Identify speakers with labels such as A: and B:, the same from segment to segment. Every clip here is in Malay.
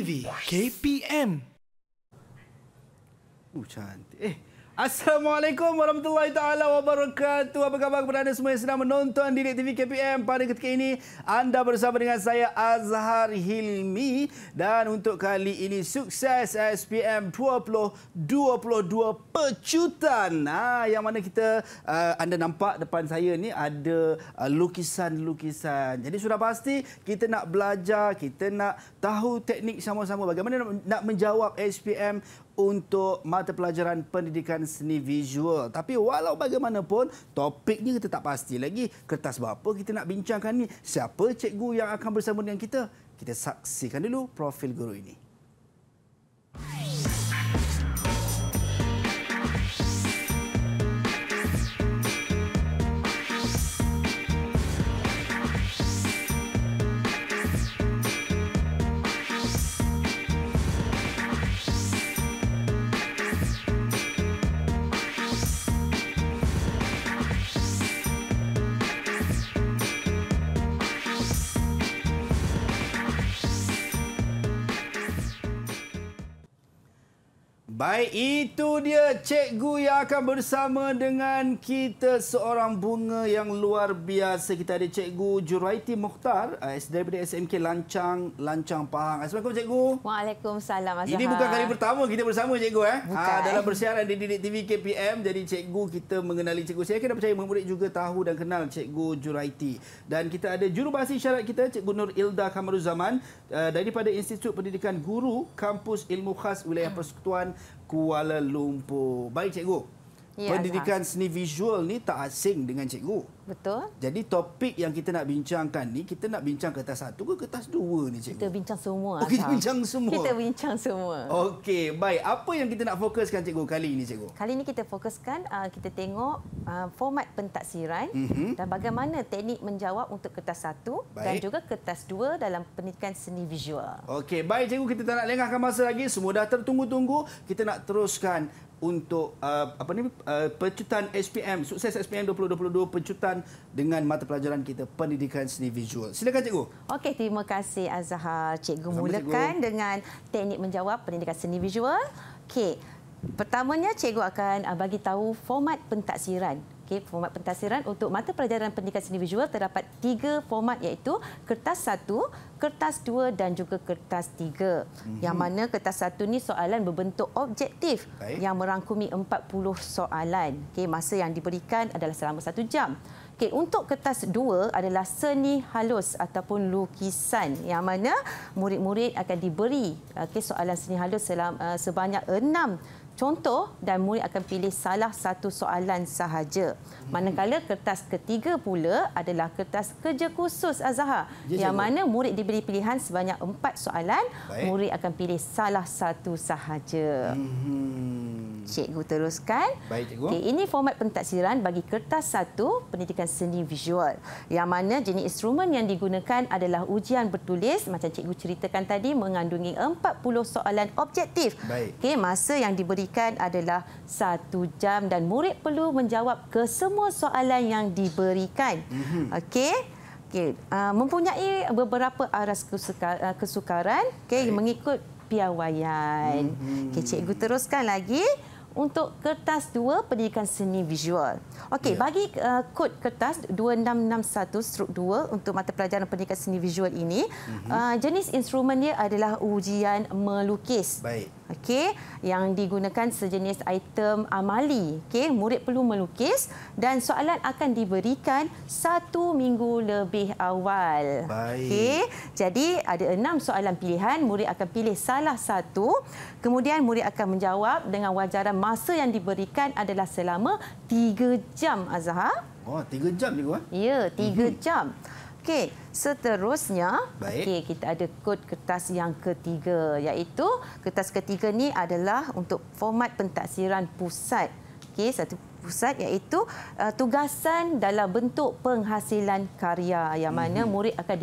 A: TV KPM. Cantik. Assalamualaikum warahmatullahi taala wabarakatuh. Apa khabar kepada anda semua yang sedang menonton Didik TV KPM pada ketika ini? Anda bersama dengan saya Azhar Hilmi, dan untuk kali ini sukses SPM 2022 pecutan. Yang mana kita anda nampak depan saya ni ada lukisan-lukisan. Jadi sudah pasti kita nak belajar, kita nak tahu teknik sama-sama bagaimana nak menjawab SPM untuk mata pelajaran pendidikan seni visual. Tapi walau bagaimanapun, topiknya kita tak pasti lagi. Kertas berapa kita nak bincangkan ni? Siapa cikgu yang akan bersama dengan kita? Kita saksikan dulu profil guru ini. Baik, itu dia cikgu yang akan bersama dengan kita, seorang bunga yang luar biasa. Kita ada Cikgu Juraiti Mukhtar daripada SMK Lancang Pahang. Assalamualaikum cikgu.
B: Waalaikumsalam Azhar.
A: Ini bukan kali pertama kita bersama cikgu dalam persiaran di Didik TV KPM. Jadi cikgu, kita mengenali cikgu. Saya kena percaya murid juga tahu dan kenal Cikgu Juraiti. Dan kita ada jurubahasa isyarat kita, Cikgu Nur Ilda Kamaruzaman daripada Institut Pendidikan Guru Kampus Ilmu Khas Wilayah Persekutuan Kuala Lumpur. Baik cikgu. Ya, pendidikan seni visual ni tak asing dengan cikgu.
B: Betul.
A: Jadi topik yang kita nak bincangkan ni, kita nak bincang kertas 1 ke kertas 2 ni cikgu?
B: Kita bincang semua.
A: Kita bincang semua.
B: Kita bincang semua.
A: Okey, baik. Apa yang kita nak fokuskan cikgu kali ini cikgu?
B: Kali ini kita fokuskan, kita tengok format pentaksiran dan bagaimana teknik menjawab untuk kertas 1 dan juga kertas 2 dalam pendidikan seni visual. Okey,
A: baik cikgu, kita tak nak lengahkan masa lagi. Semua dah tertunggu-tunggu. Kita nak teruskan untuk pecutan SPM, sukses SPM 2022 pecutan dengan mata pelajaran kita pendidikan seni visual. Silakan cikgu.
B: Okey, terima kasih Azhar. Cikgu mulakan dengan teknik menjawab pendidikan seni visual. Okey. Pertamanya cikgu akan bagi tahu format pentaksiran. Okey, format pentaksiran untuk mata pelajaran pendidikan seni visual terdapat 3 format, iaitu kertas 1, kertas 2 dan juga kertas 3. Yang mana kertas 1 ni soalan berbentuk objektif yang merangkumi 40 soalan. Okey, masa yang diberikan adalah selama 1 jam. Okey, untuk kertas 2 adalah seni halus ataupun lukisan, yang mana murid-murid akan diberi soalan seni halus sebanyak 6 contoh dan murid akan pilih salah satu soalan sahaja. Manakala kertas ketiga pula adalah kertas kerja khusus Azhar, yang mana murid diberi pilihan sebanyak 4 soalan, murid akan pilih salah satu sahaja. Cikgu teruskan.
A: Baik cikgu.
B: Okey, ini format pentaksiran bagi kertas 1 pendidikan seni visual, yang mana jenis instrumen yang digunakan adalah ujian bertulis, macam cikgu ceritakan tadi, mengandungi 40 soalan objektif. Okey, masa yang diberikan adalah 1 jam dan murid perlu menjawab kesemua soalan yang diberikan. Okey. Okey, mempunyai beberapa aras kesukaran, mengikut piawaian. Okey, cikgu teruskan lagi. Untuk kertas 2 pendidikan seni visual. Okey, bagi kod kertas 2661/2 untuk mata pelajaran pendidikan seni visual ini, jenis instrumen dia adalah ujian melukis. Okey, yang digunakan sejenis item amali. Okey, murid perlu melukis dan soalan akan diberikan 1 minggu lebih awal. Okey, jadi ada 6 soalan pilihan, murid akan pilih salah satu. Kemudian murid akan menjawab dengan wajaran masa yang diberikan adalah selama 3 jam Azhar.
A: Oh, 3 jam cikgu?
B: Ya, 3 jam. Okey, seterusnya kita ada kod kertas yang ketiga, iaitu kertas ketiga ni adalah untuk format pentaksiran pusat. Okey, satu pusat iaitu tugasan dalam bentuk penghasilan karya yang mana murid akan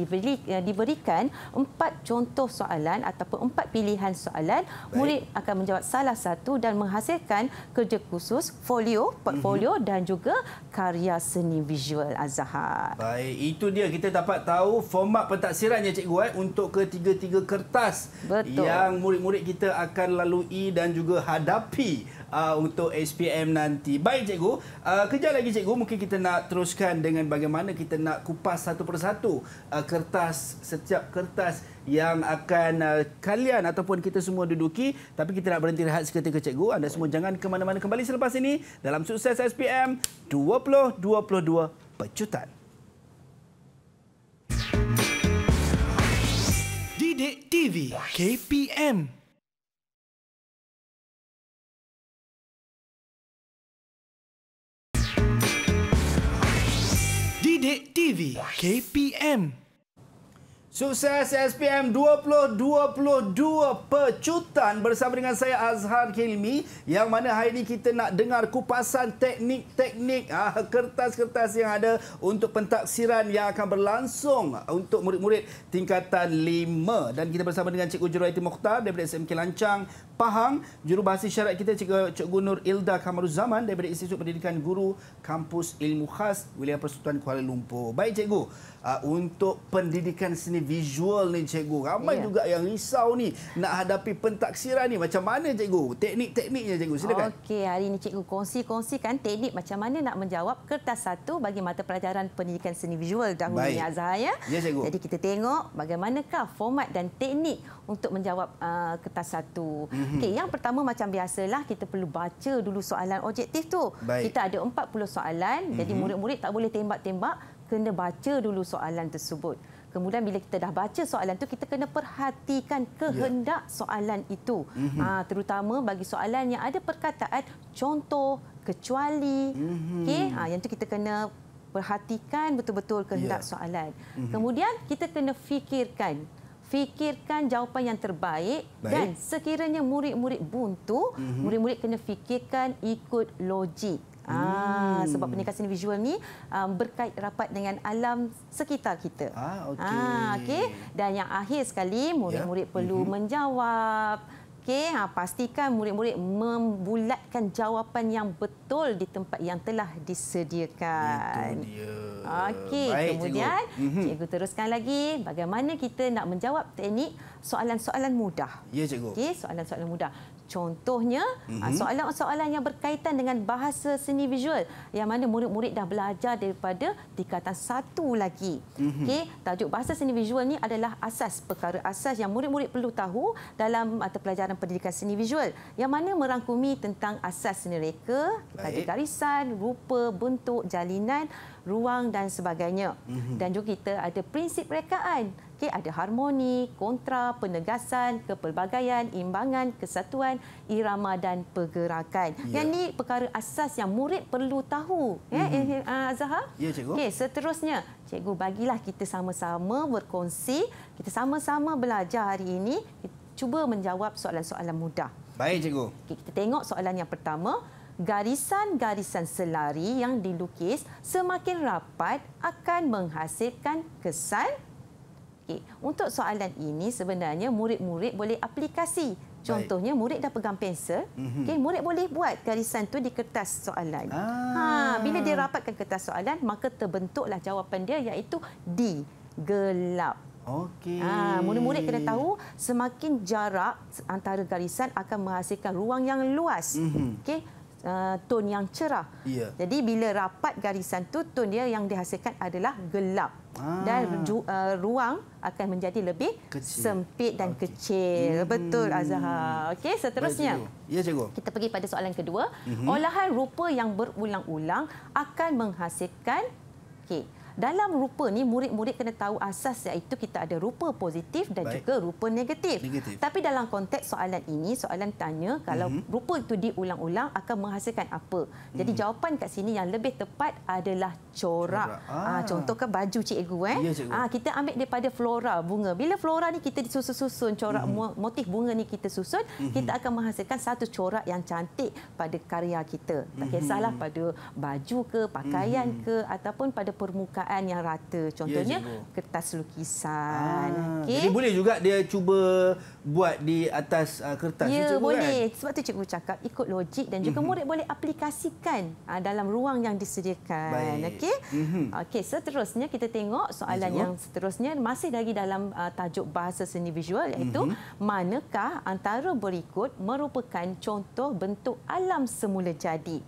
B: diberikan 4 contoh soalan ataupun 4 pilihan soalan. Murid akan menjawab salah satu dan menghasilkan kerja khusus, portfolio dan juga karya seni visual, Azhar.
A: Baik, itu dia kita dapat tahu format pentaksirannya cikgu untuk ketiga-tiga kertas.
B: Betul.
A: Yang murid-murid kita akan lalui dan juga hadapi untuk SPM nanti. Baik cikgu, kejap lagi cikgu mungkin kita nak teruskan dengan bagaimana kita nak kupas satu persatu setiap kertas yang akan kalian ataupun kita semua duduki. Tapi kita nak berhenti rehat seketika cikgu. Anda semua jangan ke mana-mana, kembali selepas ini dalam Sukses SPM 2022 Pecutan.
C: Didik TV KPM. Didik TV KPM.
A: Sukses SPM 2022 Pecutan bersama dengan saya Azhar Hilmi, yang mana hari ini kita nak dengar kupasan teknik-teknik kertas-kertas yang ada untuk pentaksiran yang akan berlangsung untuk murid-murid tingkatan 5. Dan kita bersama dengan Cikgu Juraiti Mokhtar daripada SMK Lancang, Pahang. Jurubahasa isyarat kita Cikgu Nur Ilda Kamaruzaman daripada Institut Pendidikan Guru Kampus Ilmu Khas Wilayah Persekutuan Kuala Lumpur. Baik cikgu, untuk pendidikan seni visual ni cikgu, ramai juga yang risau ni nak hadapi pentaksiran ni. Macam mana cikgu? Teknik-tekniknya cikgu, silakan.
B: Okey, hari ini cikgu kongsikan teknik macam mana nak menjawab kertas 1 bagi mata pelajaran pendidikan seni visual dahulu ni, Azhar ya.
A: Ya cikgu.
B: Jadi kita tengok bagaimanakah format dan teknik untuk menjawab kertas 1. Okey, yang pertama macam biasalah kita perlu baca dulu soalan objektif tu.
A: Baik.
B: Kita ada 40 soalan, jadi murid-murid tak boleh tembak-tembak, kena baca dulu soalan tersebut. Kemudian bila kita dah baca soalan tu, kita kena perhatikan kehendak soalan itu. Terutama bagi soalan yang ada perkataan contoh, kecuali. Okey, yang tu kita kena perhatikan betul-betul kehendak soalan. Kemudian kita kena fikirkan jawapan yang terbaik. Dan sekiranya murid-murid buntu, murid-murid kena fikirkan ikut logik. Sebab pendidikan seni visual ni berkait rapat dengan alam sekitar kita. Okey. Dan yang akhir sekali, murid-murid perlu menjawab. Okey, pastikan murid-murid membulatkan jawapan yang betul di tempat yang telah disediakan.
A: Itu dia.
B: Okey, kemudian cikgu teruskan lagi bagaimana kita nak menjawab teknik soalan-soalan mudah.
A: Ya cikgu.
B: Okey, soalan-soalan mudah. Contohnya, soalan-soalan yang berkaitan dengan bahasa seni visual yang mana murid-murid dah belajar daripada tingkatan 1 lagi. Okey, tajuk bahasa seni visual ni adalah perkara asas yang murid-murid perlu tahu dalam mata pelajaran pendidikan seni visual, yang mana merangkumi tentang asas seni reka, kita ada garisan, rupa, bentuk, jalinan, ruang dan sebagainya. Dan juga kita ada prinsip rekaan. Okey, ada harmoni, kontra, penegasan, kepelbagaian, imbangan, kesatuan, irama dan pergerakan. Yang ni perkara asas yang murid perlu tahu. Azhar?
A: Ya, cikgu.
B: Okey, seterusnya, cikgu bagilah kita sama-sama berkongsi, kita sama-sama belajar hari ini, cuba menjawab soalan-soalan mudah.
A: Baik, cikgu.
B: Okey, kita tengok soalan yang pertama. Garisan-garisan selari yang dilukis semakin rapat akan menghasilkan kesan. Okey, untuk soalan ini sebenarnya murid-murid boleh aplikasi. Contohnya murid dah pegang pensel, okey, murid boleh buat garisan tu di kertas soalan. Bila dia rapatkan kertas soalan, maka terbentuklah jawapan dia, iaitu D, gelap.
A: Okey.
B: Murid-murid kena tahu semakin jarak antara garisan akan menghasilkan ruang yang luas. Okey, ton yang cerah. Jadi bila rapat garisan tu, ton dia yang dihasilkan adalah gelap. Dan ruang akan menjadi lebih sempit dan kecil. Betul, Azhar. Okey, seterusnya.
A: Ya, cikgu.
B: Kita pergi pada soalan kedua. Olahan rupa yang berulang-ulang akan menghasilkan dalam rupa ni murid-murid kena tahu asas, iaitu kita ada rupa positif dan juga rupa negatif. Tapi dalam konteks soalan ini, soalan tanya kalau rupa itu diulang-ulang akan menghasilkan apa. Jadi jawapan kat sini yang lebih tepat adalah corak. Contohkan baju cikgu.
A: Ya, cikgu.
B: Kita ambil daripada flora, bunga. Bila flora ni kita disusun-susun, corak motif bunga ni kita susun, kita akan menghasilkan satu corak yang cantik pada karya kita. Tak kisahlah pada baju ke, pakaian ke, ataupun pada permukaan yang rata. Contohnya kertas lukisan.
A: Jadi boleh juga dia cuba buat di atas kertas.
B: Ya, boleh. Sebab tu cikgu cakap ikut logik dan juga murid boleh aplikasikan dalam ruang yang disediakan. Okey, seterusnya kita tengok soalan yang seterusnya masih lagi dalam tajuk bahasa seni visual, iaitu manakah antara berikut merupakan contoh bentuk alam semula jadi.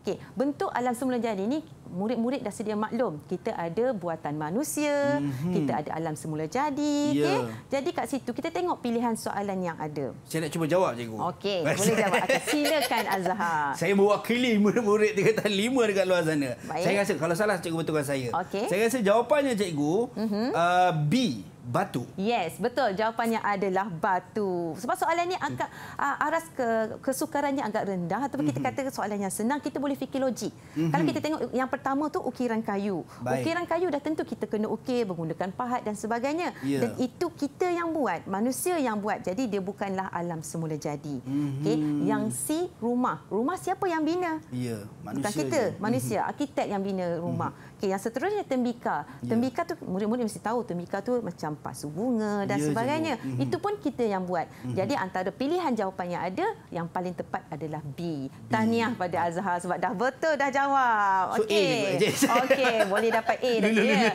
B: Okey, bentuk alam semula jadi ni murid-murid dah sedia maklum. Kita ada buatan manusia, kita ada alam semula jadi. Okey. Jadi kat situ kita tengok pilihan soalan yang ada.
A: Saya nak cuba jawab, cikgu.
B: Okey, boleh jawab. Silakan Azhar.
A: Saya mewakili murid-murid tingkatan 5 dekat luar sana.
B: Baik.
A: Saya rasa kalau salah cikgu betulkan saya.
B: Okey.
A: Saya rasa jawapannya cikgu B, batu.
B: Yes, betul. Jawapannya adalah batu. Sebab soalan ni agak aras kesukarannya agak rendah, ataupun kita kata soalan yang senang, kita boleh fikir logik. Kalau kita tengok yang pertama tu ukiran kayu. Ukiran kayu dah tentu kita kena ukir menggunakan pahat dan sebagainya. Dan itu kita yang buat, manusia yang buat. Jadi dia bukanlah alam semula jadi. Okey, yang C, rumah. Rumah siapa yang bina?
A: Ya, manusia.
B: Bukan kita, manusia, arkitek yang bina rumah. Okey, yang seterusnya tembika. Tembika tu murid-murid mesti tahu, tembika tu macam pasu bunga dan sebagainya. Itu pun kita yang buat. Jadi antara pilihan jawapan yang ada, yang paling tepat adalah B. Tahniah pada Azhar sebab dah betul dah jawab. Okey. Okey, boleh dapat A dah dia.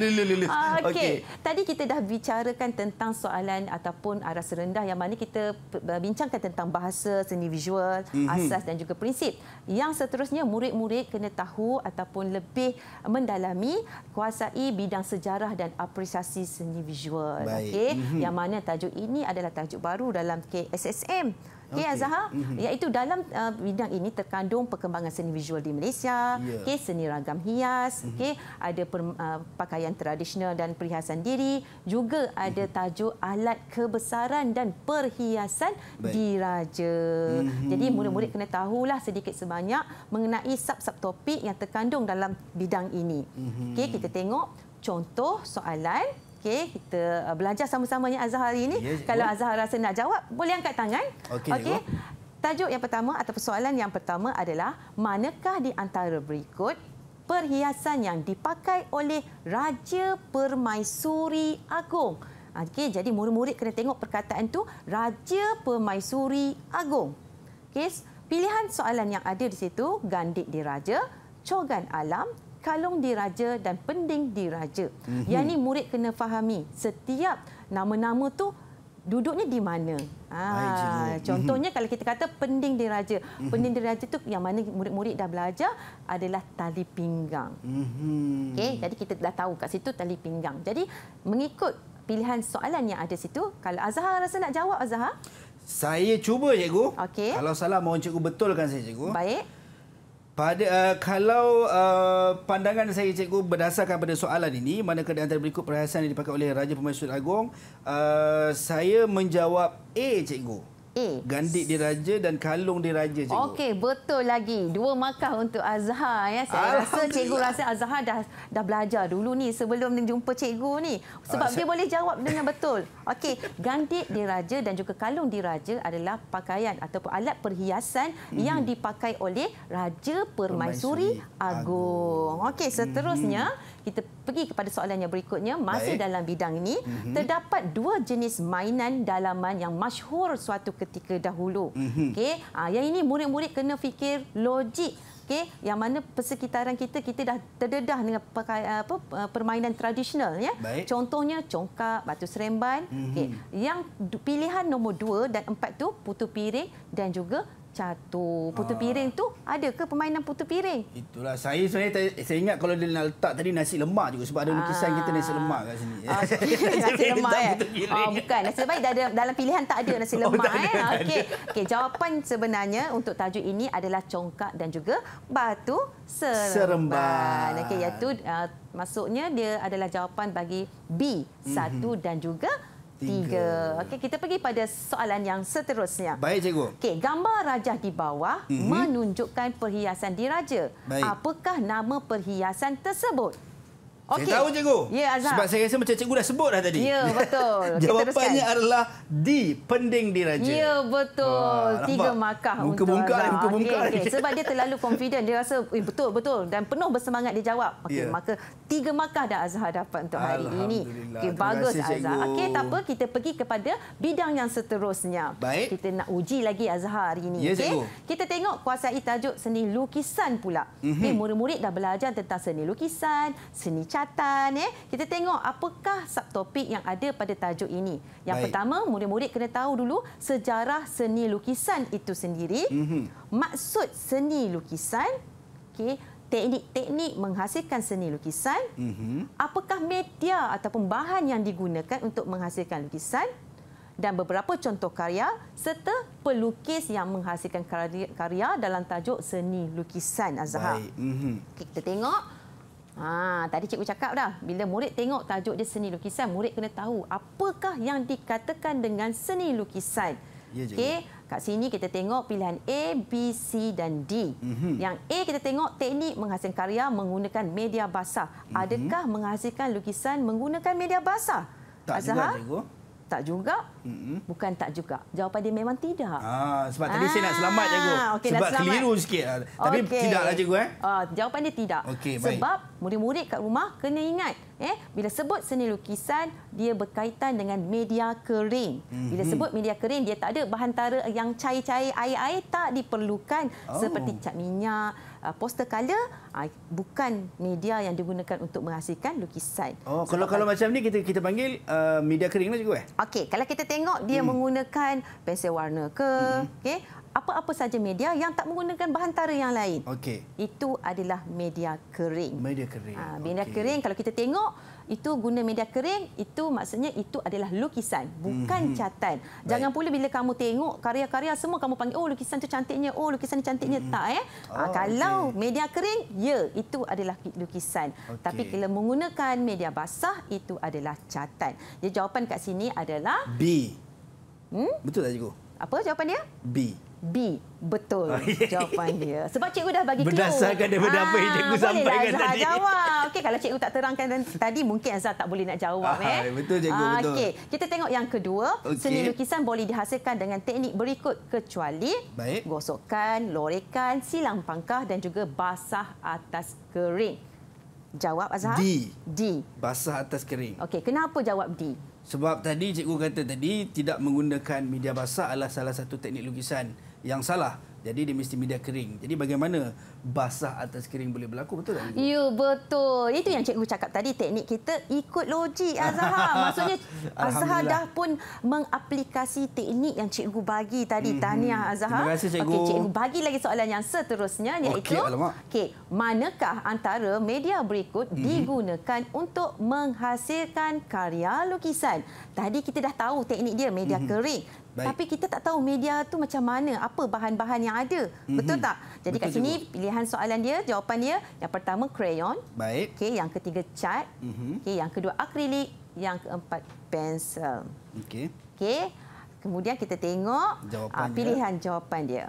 B: Okey. Tadi kita dah bicarakan tentang soalan ataupun aras rendah yang mana kita bincangkan tentang bahasa seni visual, asas dan juga prinsip. Yang seterusnya murid-murid kena tahu ataupun lebih mendalami, kuasai bidang sejarah dan apresiasi seni visual. Okey, yang mana tajuk ini adalah tajuk baru dalam KSSM. Okey, Azhar, iaitu dalam bidang ini terkandung perkembangan seni visual di Malaysia, seni ragam hias, ada pakaian tradisional dan perhiasan diri, juga ada tajuk alat kebesaran dan perhiasan diraja. Jadi murid-murid kena tahulah sedikit sebanyak mengenai sub-sub topik yang terkandung dalam bidang ini. Okey, kita tengok contoh soalan. Okey, kita belajar sama-sama ya Azhar hari ini. Kalau Azhar rasa nak jawab, boleh angkat tangan. Okey. Tajuk yang pertama atau persoalan yang pertama adalah manakah di antara berikut perhiasan yang dipakai oleh Raja Permaisuri Agong? Okey, jadi murid-murid kena tengok perkataan tu, Raja Permaisuri Agong. Okey, pilihan soalan yang ada di situ, gandik diraja, cogan alam, kalung diraja dan pending diraja. Yang ni murid kena fahami setiap nama-nama tu duduknya di mana. Contohnya kalau kita kata pending diraja. Pending diraja tu yang mana murid-murid dah belajar adalah tali pinggang. Okey, jadi kita dah tahu kat situ tali pinggang. Jadi mengikut pilihan soalan yang ada situ, kalau Azhar rasa nak jawab, Azhar?
A: Saya cuba, cikgu.
B: Okey.
A: Kalau salah mohon cikgu betulkan saya, cikgu.
B: Baik.
A: Kalau pandangan saya, cikgu, berdasarkan pada soalan ini, manakah di antara berikut perhiasan yang dipakai oleh Raja Permaisuri Agong, saya menjawab A, cikgu. A. Gandik diraja dan kalung diraja, cikgu.
B: Okey, betul lagi. 2 markah untuk Azhar ya. Saya rasa cikgu rasa Azhar dah belajar dulu ni sebelum jumpa cikgu ni. Sebab dia boleh jawab dengan betul. Okey, gandik diraja dan juga kalung diraja adalah pakaian ataupun alat perhiasan yang dipakai oleh Raja Permaisuri Agong. Okey, seterusnya kita pergi kepada soalan yang berikutnya. Masih dalam bidang ini, terdapat 2 jenis mainan dalaman yang masyhur suatu ketika dahulu. Okey, yang ini murid-murid kena fikir logik. Okey, yang mana persekitaran kita dah terdedah dengan permainan tradisional ya. Contohnya congkak, batu seremban. Okey, yang pilihan nombor 2 dan 4 tu putu piring dan juga catur. Putu piring tu ada ke permainan putu piring?
A: Itulah saya sebenarnya saya ingat kalau dia nak letak tadi nasi lemak juga sebab ada lukisan kita nasi lemak kat sini.
B: Nasi lemak bukan. Nasi lemak dalam pilihan tak ada nasi lemak Okey, jawapan sebenarnya untuk tajuk ini adalah congkak dan juga batu seremban. Okey, iaitu maksudnya dia adalah jawapan bagi B, 1 dan juga 3. Okey, kita pergi pada soalan yang seterusnya.
A: Baik, cikgu.
B: Okey, gambar rajah di bawah menunjukkan perhiasan diraja.
A: Baik.
B: Apakah nama perhiasan tersebut?
A: Okay. Saya tahu, cikgu.
B: Ya, Azhar.
A: Sebab saya rasa macam cikgu dah sebut dah tadi.
B: Ya, betul.
A: Jawapannya adalah D, pending diraja.
B: Ya, betul. 3 markah untuk Azhar. Okay. Sebab dia terlalu confident. Dia rasa betul-betul dan penuh bersemangat dia jawab. Okey, maka 3 markah dah Azhar dapat untuk hari ini. Okey, bagus Azhar. Okey, tak apa, kita pergi kepada bidang yang seterusnya.
A: Baik.
B: Kita nak uji lagi Azhar hari ini.
A: Ya, cikgu.
B: Kita tengok kuasai tajuk seni lukisan pula. Okey, murid-murid dah belajar tentang seni lukisan, seni catatan. Kita tengok apakah subtopik yang ada pada tajuk ini. Yang pertama, murid-murid kena tahu dulu sejarah seni lukisan itu sendiri, maksud seni lukisan, teknik-teknik menghasilkan seni lukisan, apakah media ataupun bahan yang digunakan untuk menghasilkan lukisan, dan beberapa contoh karya serta pelukis yang menghasilkan karya dalam tajuk seni lukisan Azhar. Kita tengok. Tadi cikgu cakap dah, bila murid tengok tajuk dia seni lukisan, murid kena tahu apakah yang dikatakan dengan seni lukisan.
A: Ya,
B: okey, kat sini kita tengok pilihan A, B, C dan D. Yang A kita tengok teknik menghasilkan karya menggunakan media basah. Adakah menghasilkan lukisan menggunakan media basah?
A: Tak juga, cikgu.
B: Tak juga? Bukan tak juga. Jawapan dia memang tidak.
A: Sebab tadi saya nak selamat, cikgu.
B: Okay,
A: sebab keliru sikit. Tapi tidaklah, cikgu.
B: Jawapan dia tidak. Sebab murid-murid kat rumah kena ingat, bila sebut seni lukisan, dia berkaitan dengan media kering. Bila sebut media kering, dia tak ada bahan tara yang cair-cair air-air, tak diperlukan. Seperti cat minyak, poster color, bukan media yang digunakan untuk menghasilkan lukisan.
A: Kalau macam ni kita panggil media kering lah, cikgu.
B: Okey, kalau kita tengok dia menggunakan pensel warna ke, apa-apa saja media yang tak menggunakan bahan tara yang lain. Itu adalah media kering.
A: Media kering.
B: Media kering kalau kita tengok itu guna media kering, itu maksudnya itu adalah lukisan, bukan catatan. Jangan pula bila kamu tengok karya-karya semua kamu panggil lukisan tu cantiknya, lukisan ni cantiknya, tak kalau media kering, ya itu adalah lukisan. Tapi kalau menggunakan media basah itu adalah catatan. Jadi jawapan kat sini adalah
A: B. Betul tak, cikgu?
B: Apa jawapan dia? B. Betul jawapan dia. Sebab cikgu dah bagi clue.
A: Berdasarkan daripada apa yang cikgu sampaikan tadi.
B: Jawab. Okey, kalau cikgu tak terangkan tadi mungkin Azhar tak boleh nak jawab.
A: Betul, cikgu. Betul.
B: Okey, kita tengok yang kedua. Seni lukisan boleh dihasilkan dengan teknik berikut kecuali gosokan, lorekan, silang pangkah dan juga basah atas kering. Jawab Azhar? D.
A: Basah atas kering.
B: Okey, kenapa jawab D?
A: Sebab tadi cikgu kata tadi tidak menggunakan media basah adalah salah satu teknik lukisan yang salah. Jadi dia mesti media kering. Jadi bagaimana basah atas kering boleh berlaku, betul tak?
B: Ya, betul. Itu yang cikgu cakap tadi, teknik kita ikut logik Azhar. Maksudnya Azhar dah pun mengaplikasi teknik yang cikgu bagi tadi. Tahniah Azhar.
A: Terima kasih, cikgu.
B: Okey, cikgu bagi lagi soalan yang seterusnya iaitu manakah antara media berikut digunakan untuk menghasilkan karya lukisan? Tadi kita dah tahu teknik dia media kering. Tapi kita tak tahu media tu macam mana, apa bahan-bahan yang ada. Betul tak? Jadi kat sini pilihan soalan dia, jawapan dia, yang pertama crayon. Yang ketiga cat. Yang kedua akrilik, yang keempat pensel. Kemudian kita tengok pilihan jawapan dia.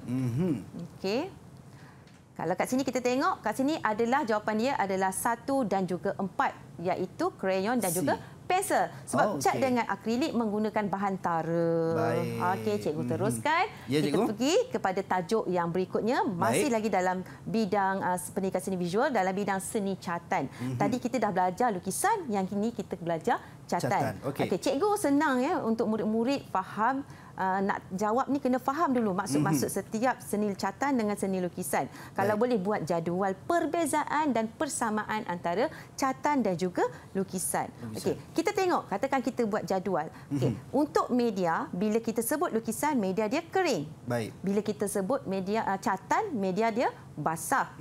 B: Kalau kat sini kita tengok, kat sini adalah jawapan dia adalah 1 dan juga 4, iaitu crayon dan juga pensel. Sebab cat dengan akrilik menggunakan bahan tara. Okey, cikgu teruskan. Kita pergi kepada tajuk yang berikutnya. Masih lagi dalam bidang pendidikan seni visual, dalam bidang seni catatan. Tadi kita dah belajar lukisan, yang kini kita belajar catatan. Okey, cikgu senang untuk murid-murid faham nak jawab ni kena faham dulu maksud-maksud setiap seni catatan dengan seni lukisan. Kalau boleh buat jadual perbezaan dan persamaan antara catatan dan juga lukisan. Okey, kita tengok, katakan kita buat jadual. Okey, untuk media, bila kita sebut lukisan, media dia kering.
A: Baik.
B: Bila kita sebut media catatan, media dia basah.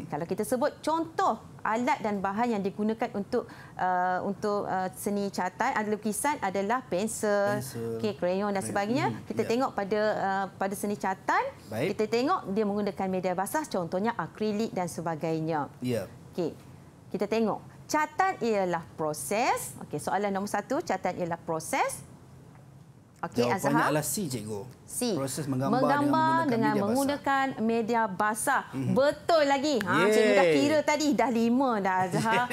B: Kalau kita sebut contoh alat dan bahan yang digunakan untuk seni catatan adalah lukisan adalah pensel, okey, krayon dan sebagainya. Kita tengok pada seni catatan, kita tengok dia menggunakan media basah, contohnya akrilik dan sebagainya. Okey, kita tengok catatan ialah proses. Okey, soalan nombor 1, catatan ialah proses. Okey, Azhar.
A: Jawapannya adalah C, cikgu.
B: C.
A: Proses menggambar
B: dengan menggunakan media basah. Betul lagi. Cikgu dah kira tadi. Dah 5 dah, Azhar.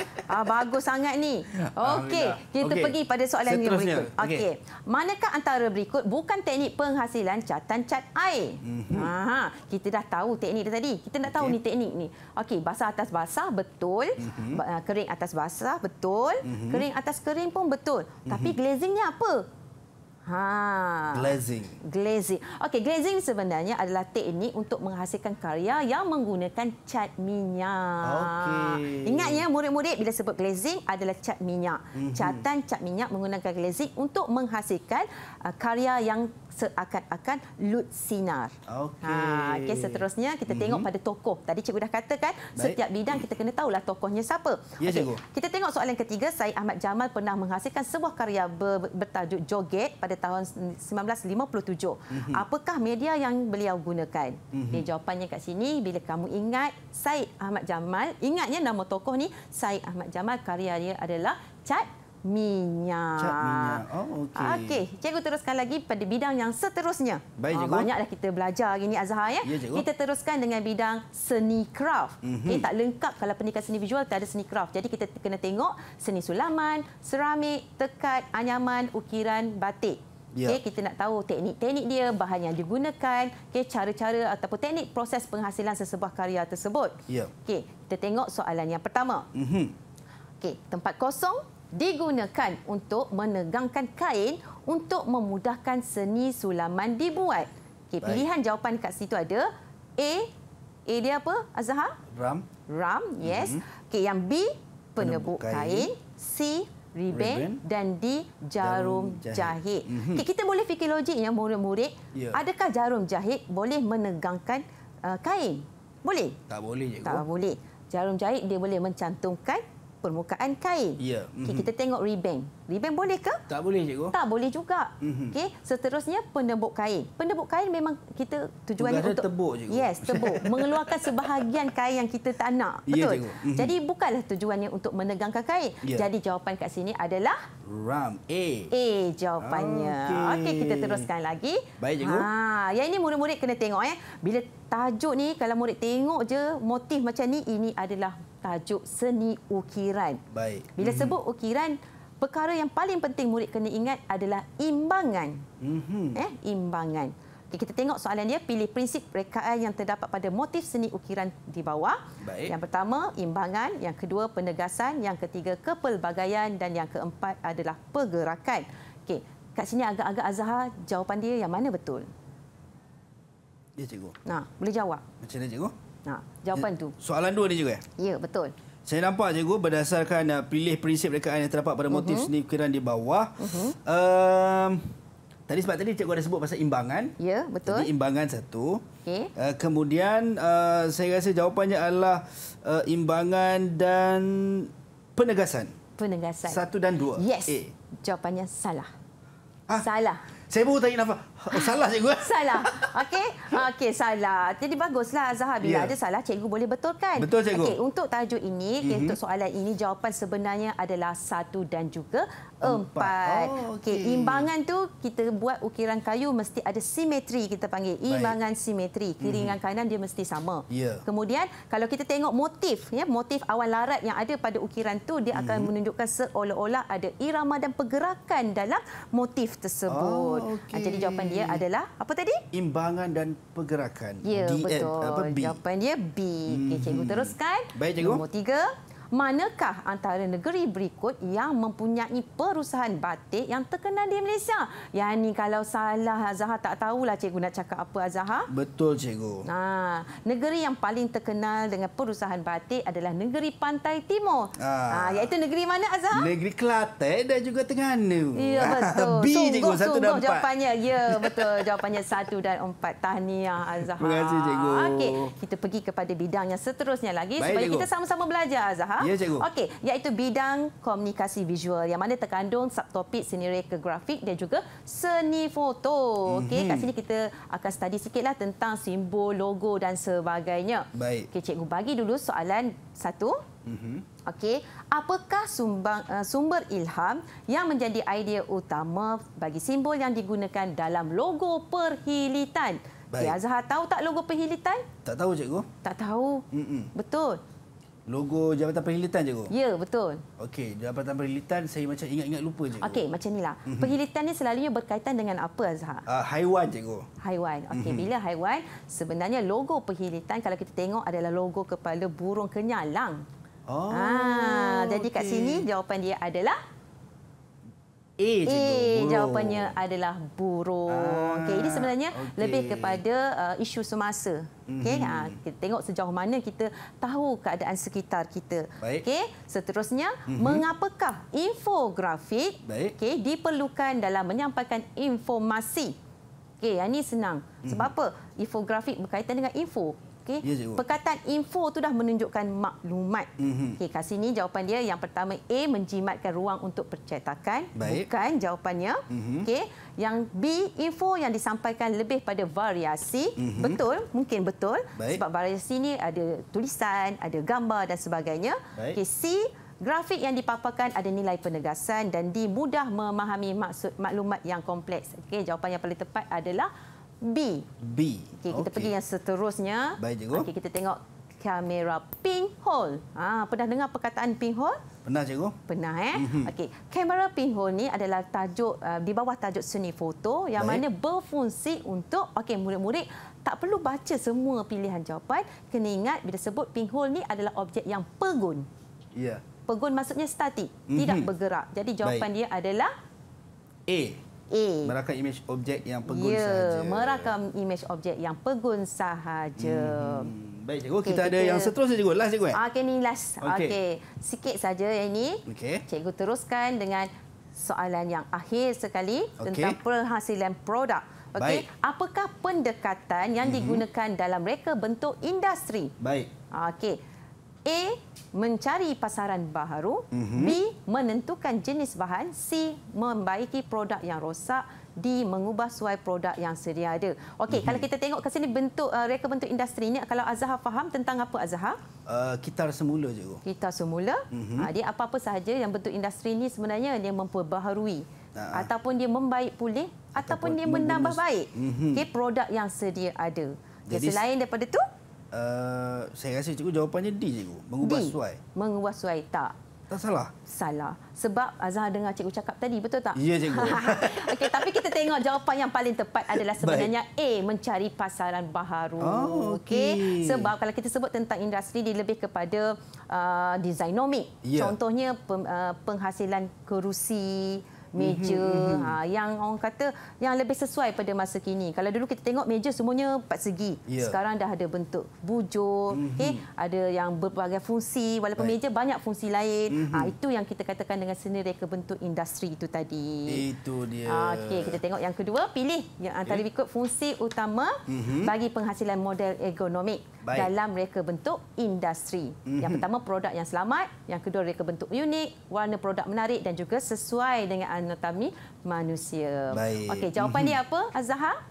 B: Bagus sangat ni. Okey, kita pergi pada soalan yang berikut. Okey. Manakah antara berikut bukan teknik penghasilan catatan cat air? Kita dah tahu teknik dia tadi. Kita nak tahu ni teknik ni. Okey, basah atas basah, betul. Kering atas basah, betul. Kering atas kering pun betul. Tapi glazingnya apa?
A: Glazing.
B: Okey, glazing sebenarnya adalah teknik untuk menghasilkan karya yang menggunakan cat minyak. Ingat ya, murid-murid, bila sebut glazing adalah cat minyak. Catatan cat minyak menggunakan glazing untuk menghasilkan karya yang seakan-akan lut sinar. Okey, seterusnya kita tengok pada tokoh. Tadi cikgu dah katakan setiap bidang kita kena tahulah tokohnya siapa. Kita tengok soalan ketiga. Syed Ahmad Jamal pernah menghasilkan sebuah karya bertajuk Joget pada tahun 1957. Apakah media yang beliau gunakan? Jawapannya kat sini. Bila kamu ingat Syed Ahmad Jamal, ingatnya nama tokoh ni Syed Ahmad Jamal, karya dia adalah cat minyak. Okey, cikgu teruskan lagi pada bidang yang seterusnya. Banyaklah kita belajar hari ini, Azhar ya. Kita teruskan dengan bidang seni craft. Tak lengkap kalau pendidikan seni visual tak ada seni craft. Jadi kita kena tengok seni sulaman, seramik, tekat, anyaman, ukiran, batik. Kita nak tahu teknik-teknik dia, bahan yang digunakan, cara-cara ataupun teknik proses penghasilan sesebuah karya tersebut. Okey, kita tengok soalan yang pertama. Okey, tempat kosong digunakan untuk menegangkan kain untuk memudahkan seni sulaman dibuat. Okey, pilihan jawapan kat situ ada A dia apa, Azhar? Ram, yes. Okey, yang B penebuk kain, C ribbon dan D jarum jahit. Okay, kita boleh fikir logiknya, murid-murid. Adakah jarum jahit boleh menegangkan kain? Boleh?
A: Tak boleh, cikgu.
B: Tak boleh. Jarum jahit dia boleh mencantumkan permukaan kain. Okay, kita tengok ribbon. Ribbon boleh ke?
A: Tak boleh, cikgu.
B: Tak boleh juga. Okey, seterusnya penebuk kain. Penebuk kain memang kita tujuannya untuk
A: tebuk, cikgu.
B: Yes, tebuk, mengeluarkan sebahagian kain yang kita tak nak. Betul. Jadi bukanlah tujuannya untuk menegangkan kain. Jadi jawapan kat sini adalah
A: Ram, A.
B: A jawapannya. Okey, kita teruskan lagi.
A: Baik, cikgu.
B: Yang ini murid-murid kena tengok Bila tajuk ni kalau murid tengok je motif macam ni, ini adalah tajuk seni ukiran.
A: Baik.
B: Bila sebut ukiran, perkara yang paling penting murid kena ingat adalah imbangan. Imbangan. Okay, kita tengok soalan dia. Pilih prinsip rekaan yang terdapat pada motif seni ukiran di bawah.
A: Baik.
B: Yang pertama, imbangan. Yang kedua, penegasan. Yang ketiga, kepelbagaian. Dan yang keempat adalah pergerakan. Okey, kat sini agak-agak Azhar, jawapan dia yang mana betul?
A: Ya, cikgu.
B: Nah, boleh jawab.
A: Macam mana, cikgu?
B: Nah, jawapan tu.
A: Soalan 2 ni juga.
B: Ya, betul.
A: Saya nampak, cikgu, berdasarkan pilih prinsip rekaan yang terdapat pada motif seni ukiran di bawah. Sebab tadi cikgu ada sebut pasal imbangan.
B: Ya, betul.
A: Jadi imbangan satu.
B: Okey.
A: Kemudian saya rasa jawapannya adalah imbangan dan penegasan.
B: Penegasan.
A: 1 dan 2.
B: Yes.
A: A.
B: Jawapannya salah. Salah.
A: Saya baru tanya nafas. Salah, cikgu.
B: Salah. Okey. Okey, salah. Jadi baguslah Azhar, bila ada salah cikgu boleh betulkan.
A: Betul, cikgu.
B: Okey, untuk tajuk ini, untuk soalan ini jawapan sebenarnya adalah 1 dan juga 4. Okey, imbangan tu kita buat ukiran kayu mesti ada simetri, kita panggil imbangan simetri. Kiri dengan kanan dia mesti sama. Kemudian kalau kita tengok motif, motif awan larat yang ada pada ukiran tu, dia akan menunjukkan seolah-olah ada irama dan pergerakan dalam motif tersebut. Jadi jawapan dia adalah apa tadi?
A: Imbangan dan pergerakan.
B: Ya,
A: D,
B: betul.
A: B.
B: Jawapan dia B. Okey, cikgu teruskan.
A: Baik, cikgu.
B: Nombor 3. manakah antara negeri berikut yang mempunyai perusahaan batik yang terkenal di Malaysia? Yang ni kalau salah Azhar tak tahulah cikgu nak cakap apa Azhar.
A: Betul cikgu.
B: Negeri yang paling terkenal dengan perusahaan batik adalah negeri Pantai Timur. Iaitu negeri mana Azhar?
A: Negeri Kelantan dan juga Terengganu.
B: Ya betul.
A: B cikgu, 1 dan 4.
B: Jawapannya. Ya betul. Jawapannya 1 dan 4. Tahniah Azhar.
A: Terima kasih cikgu.
B: Okey, kita pergi kepada bidang yang seterusnya lagi.
A: Baik,
B: supaya
A: cikgu.
B: kita sama-sama belajar Azhar.
A: Ya cikgu.
B: Okey, iaitu bidang komunikasi visual yang mana terkandung subtopik seni reka grafik dan juga seni foto. Okey, kat sini kita akan study sikitlah tentang simbol, logo dan sebagainya.
A: Baik.
B: Okey, cikgu bagi dulu soalan 1. Okey, apakah sumber ilham yang menjadi idea utama bagi simbol yang digunakan dalam logo perhilitan? Okey, Azhar tahu tak logo perhilitan?
A: Tak tahu cikgu.
B: Tak tahu. Betul.
A: Logo Jabatan Perhilitan cikgu.
B: Ya, betul.
A: Okey, Jabatan Perhilitan saya macam ingat-ingat lupa cikgu.
B: Okey, macam inilah. Perhilitan ni selalunya berkaitan dengan apa Azhar?
A: Haiwan cikgu.
B: Haiwan. Okey, bila haiwan, sebenarnya logo perhilitan kalau kita tengok adalah logo kepala burung kenyalang. Jadi kat sini jawapan dia adalah
A: cikgu.
B: Jawapannya adalah burung. Okey, ini sebenarnya lebih kepada isu semasa. Okey, kita tengok sejauh mana kita tahu keadaan sekitar kita. Okey, seterusnya mengapakah infografik diperlukan dalam menyampaikan informasi? Okey, yang ini senang. Sebab apa? Infografik berkaitan dengan info. Okay.
A: Ya,
B: perkataan info tu dah menunjukkan maklumat. Okey, kat sini jawapan dia yang pertama A, menjimatkan ruang untuk percetakan. Bukan jawapannya. Okey, yang B, info yang disampaikan lebih pada variasi. Betul, mungkin betul. Sebab variasi ni ada tulisan, ada gambar dan sebagainya. Okey, C, grafik yang dipaparkan ada nilai penegasan, dan D, mudah memahami maksud maklumat yang kompleks. Okey, jawapan yang paling tepat adalah B. Okey, kita pergi yang seterusnya.
A: Baik, cikgu.
B: Okey, kita tengok kamera pinhole. Pernah dengar perkataan pinhole?
A: Pernah cikgu?
B: Pernah Okey, kamera pinhole ni adalah tajuk di bawah tajuk seni foto yang mana berfungsi untuk murid-murid tak perlu baca semua pilihan jawapan. Kena ingat bila sebut pinhole ni adalah objek yang pegun.
A: Ya.
B: Pegun maksudnya statik, tidak bergerak. Jadi jawapan dia adalah
A: A. Merakam imej objek yang pegun sahaja.
B: Merakam imej objek yang pegun sahaja.
A: Baik cikgu, kita ada yang seterusnya cikgu. Last cikgu.
B: Okey, ni last. Okey, sikit saja yang ini. Cikgu teruskan dengan soalan yang akhir sekali tentang penghasilan produk. Okey, apakah pendekatan yang digunakan dalam reka bentuk industri?
A: Baik.
B: Okey. A, mencari pasaran baharu. B, menentukan jenis bahan. C, membaiki produk yang rosak. D, mengubah suai produk yang sedia ada. Okey, kalau kita tengok ke sini bentuk reka bentuk industri ini, kalau Azhar faham tentang apa Azhar?
A: Kitar semula cikgu.
B: Kitar semula. Dia apa-apa sahaja yang bentuk industri ini sebenarnya dia memperbaharui. Ataupun dia membaik pulih ataupun dia menambah baik produk yang sedia ada. Jadi, selain daripada itu,
A: saya rasa cikgu jawapannya D cikgu. Mengubah suai.
B: Mengubah suai tak?
A: Tak salah?
B: Salah. Sebab Azhar dengar cikgu cakap tadi, betul tak?
A: Ya cikgu.
B: Okey, tapi kita tengok jawapan yang paling tepat adalah sebenarnya A, mencari pasaran baharu. Okey. Sebab kalau kita sebut tentang industri, dia lebih kepada designomik. Contohnya penghasilan kerusi, meja, yang orang kata yang lebih sesuai pada masa kini. Kalau dulu kita tengok meja semuanya 4 segi. Sekarang dah ada bentuk bujur, ada yang berbagai fungsi, walaupun meja banyak fungsi lain. Itu yang kita katakan dengan seni reka bentuk industri itu tadi.
A: Itu dia.
B: Okey, kita tengok yang kedua, pilih yang antara berikut fungsi utama bagi penghasilan model ergonomik dalam reka bentuk industri. Yang pertama, produk yang selamat. Yang kedua, reka bentuk unik, warna produk menarik dan juga sesuai dengan anatomi manusia. Okey, jawapan dia apa, Azhar?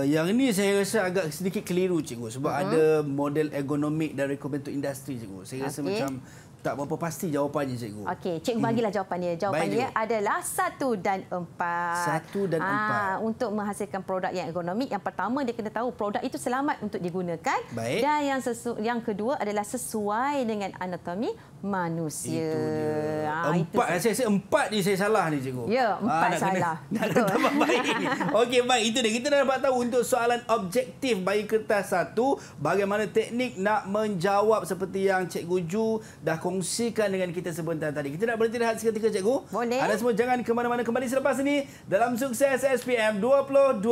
A: Yang ini saya rasa agak sedikit keliru cikgu sebab ada model ergonomik dan reka bentuk industri cikgu. Saya rasa macam Tak berapa pasti jawapannya, cikgu.
B: Okey, cikgu bagilah jawapan dia. Jawapan dia adalah 1 dan 4.
A: 1 dan 4.
B: Untuk menghasilkan produk yang ergonomik, yang pertama dia kena tahu produk itu selamat untuk digunakan.
A: Baik.
B: Dan yang kedua adalah sesuai dengan anatomi manusia.
A: Itu dia. 4. Saya rasa 4 ni saya salah ni, cikgu.
B: Ya, 4 salah.
A: Nak tambah baik ni. Okey, baik. Itu dia. Kita dah dapat tahu untuk soalan objektif bagi kertas 1, bagaimana teknik nak menjawab seperti yang Cikgu Ju dah kongsikan dengan kita sebentar tadi. Kita nak berhenti rehat seketika, cikgu.
B: Boleh.
A: Anda semua jangan ke mana-mana, kembali selepas ini dalam Sukses SPM 2022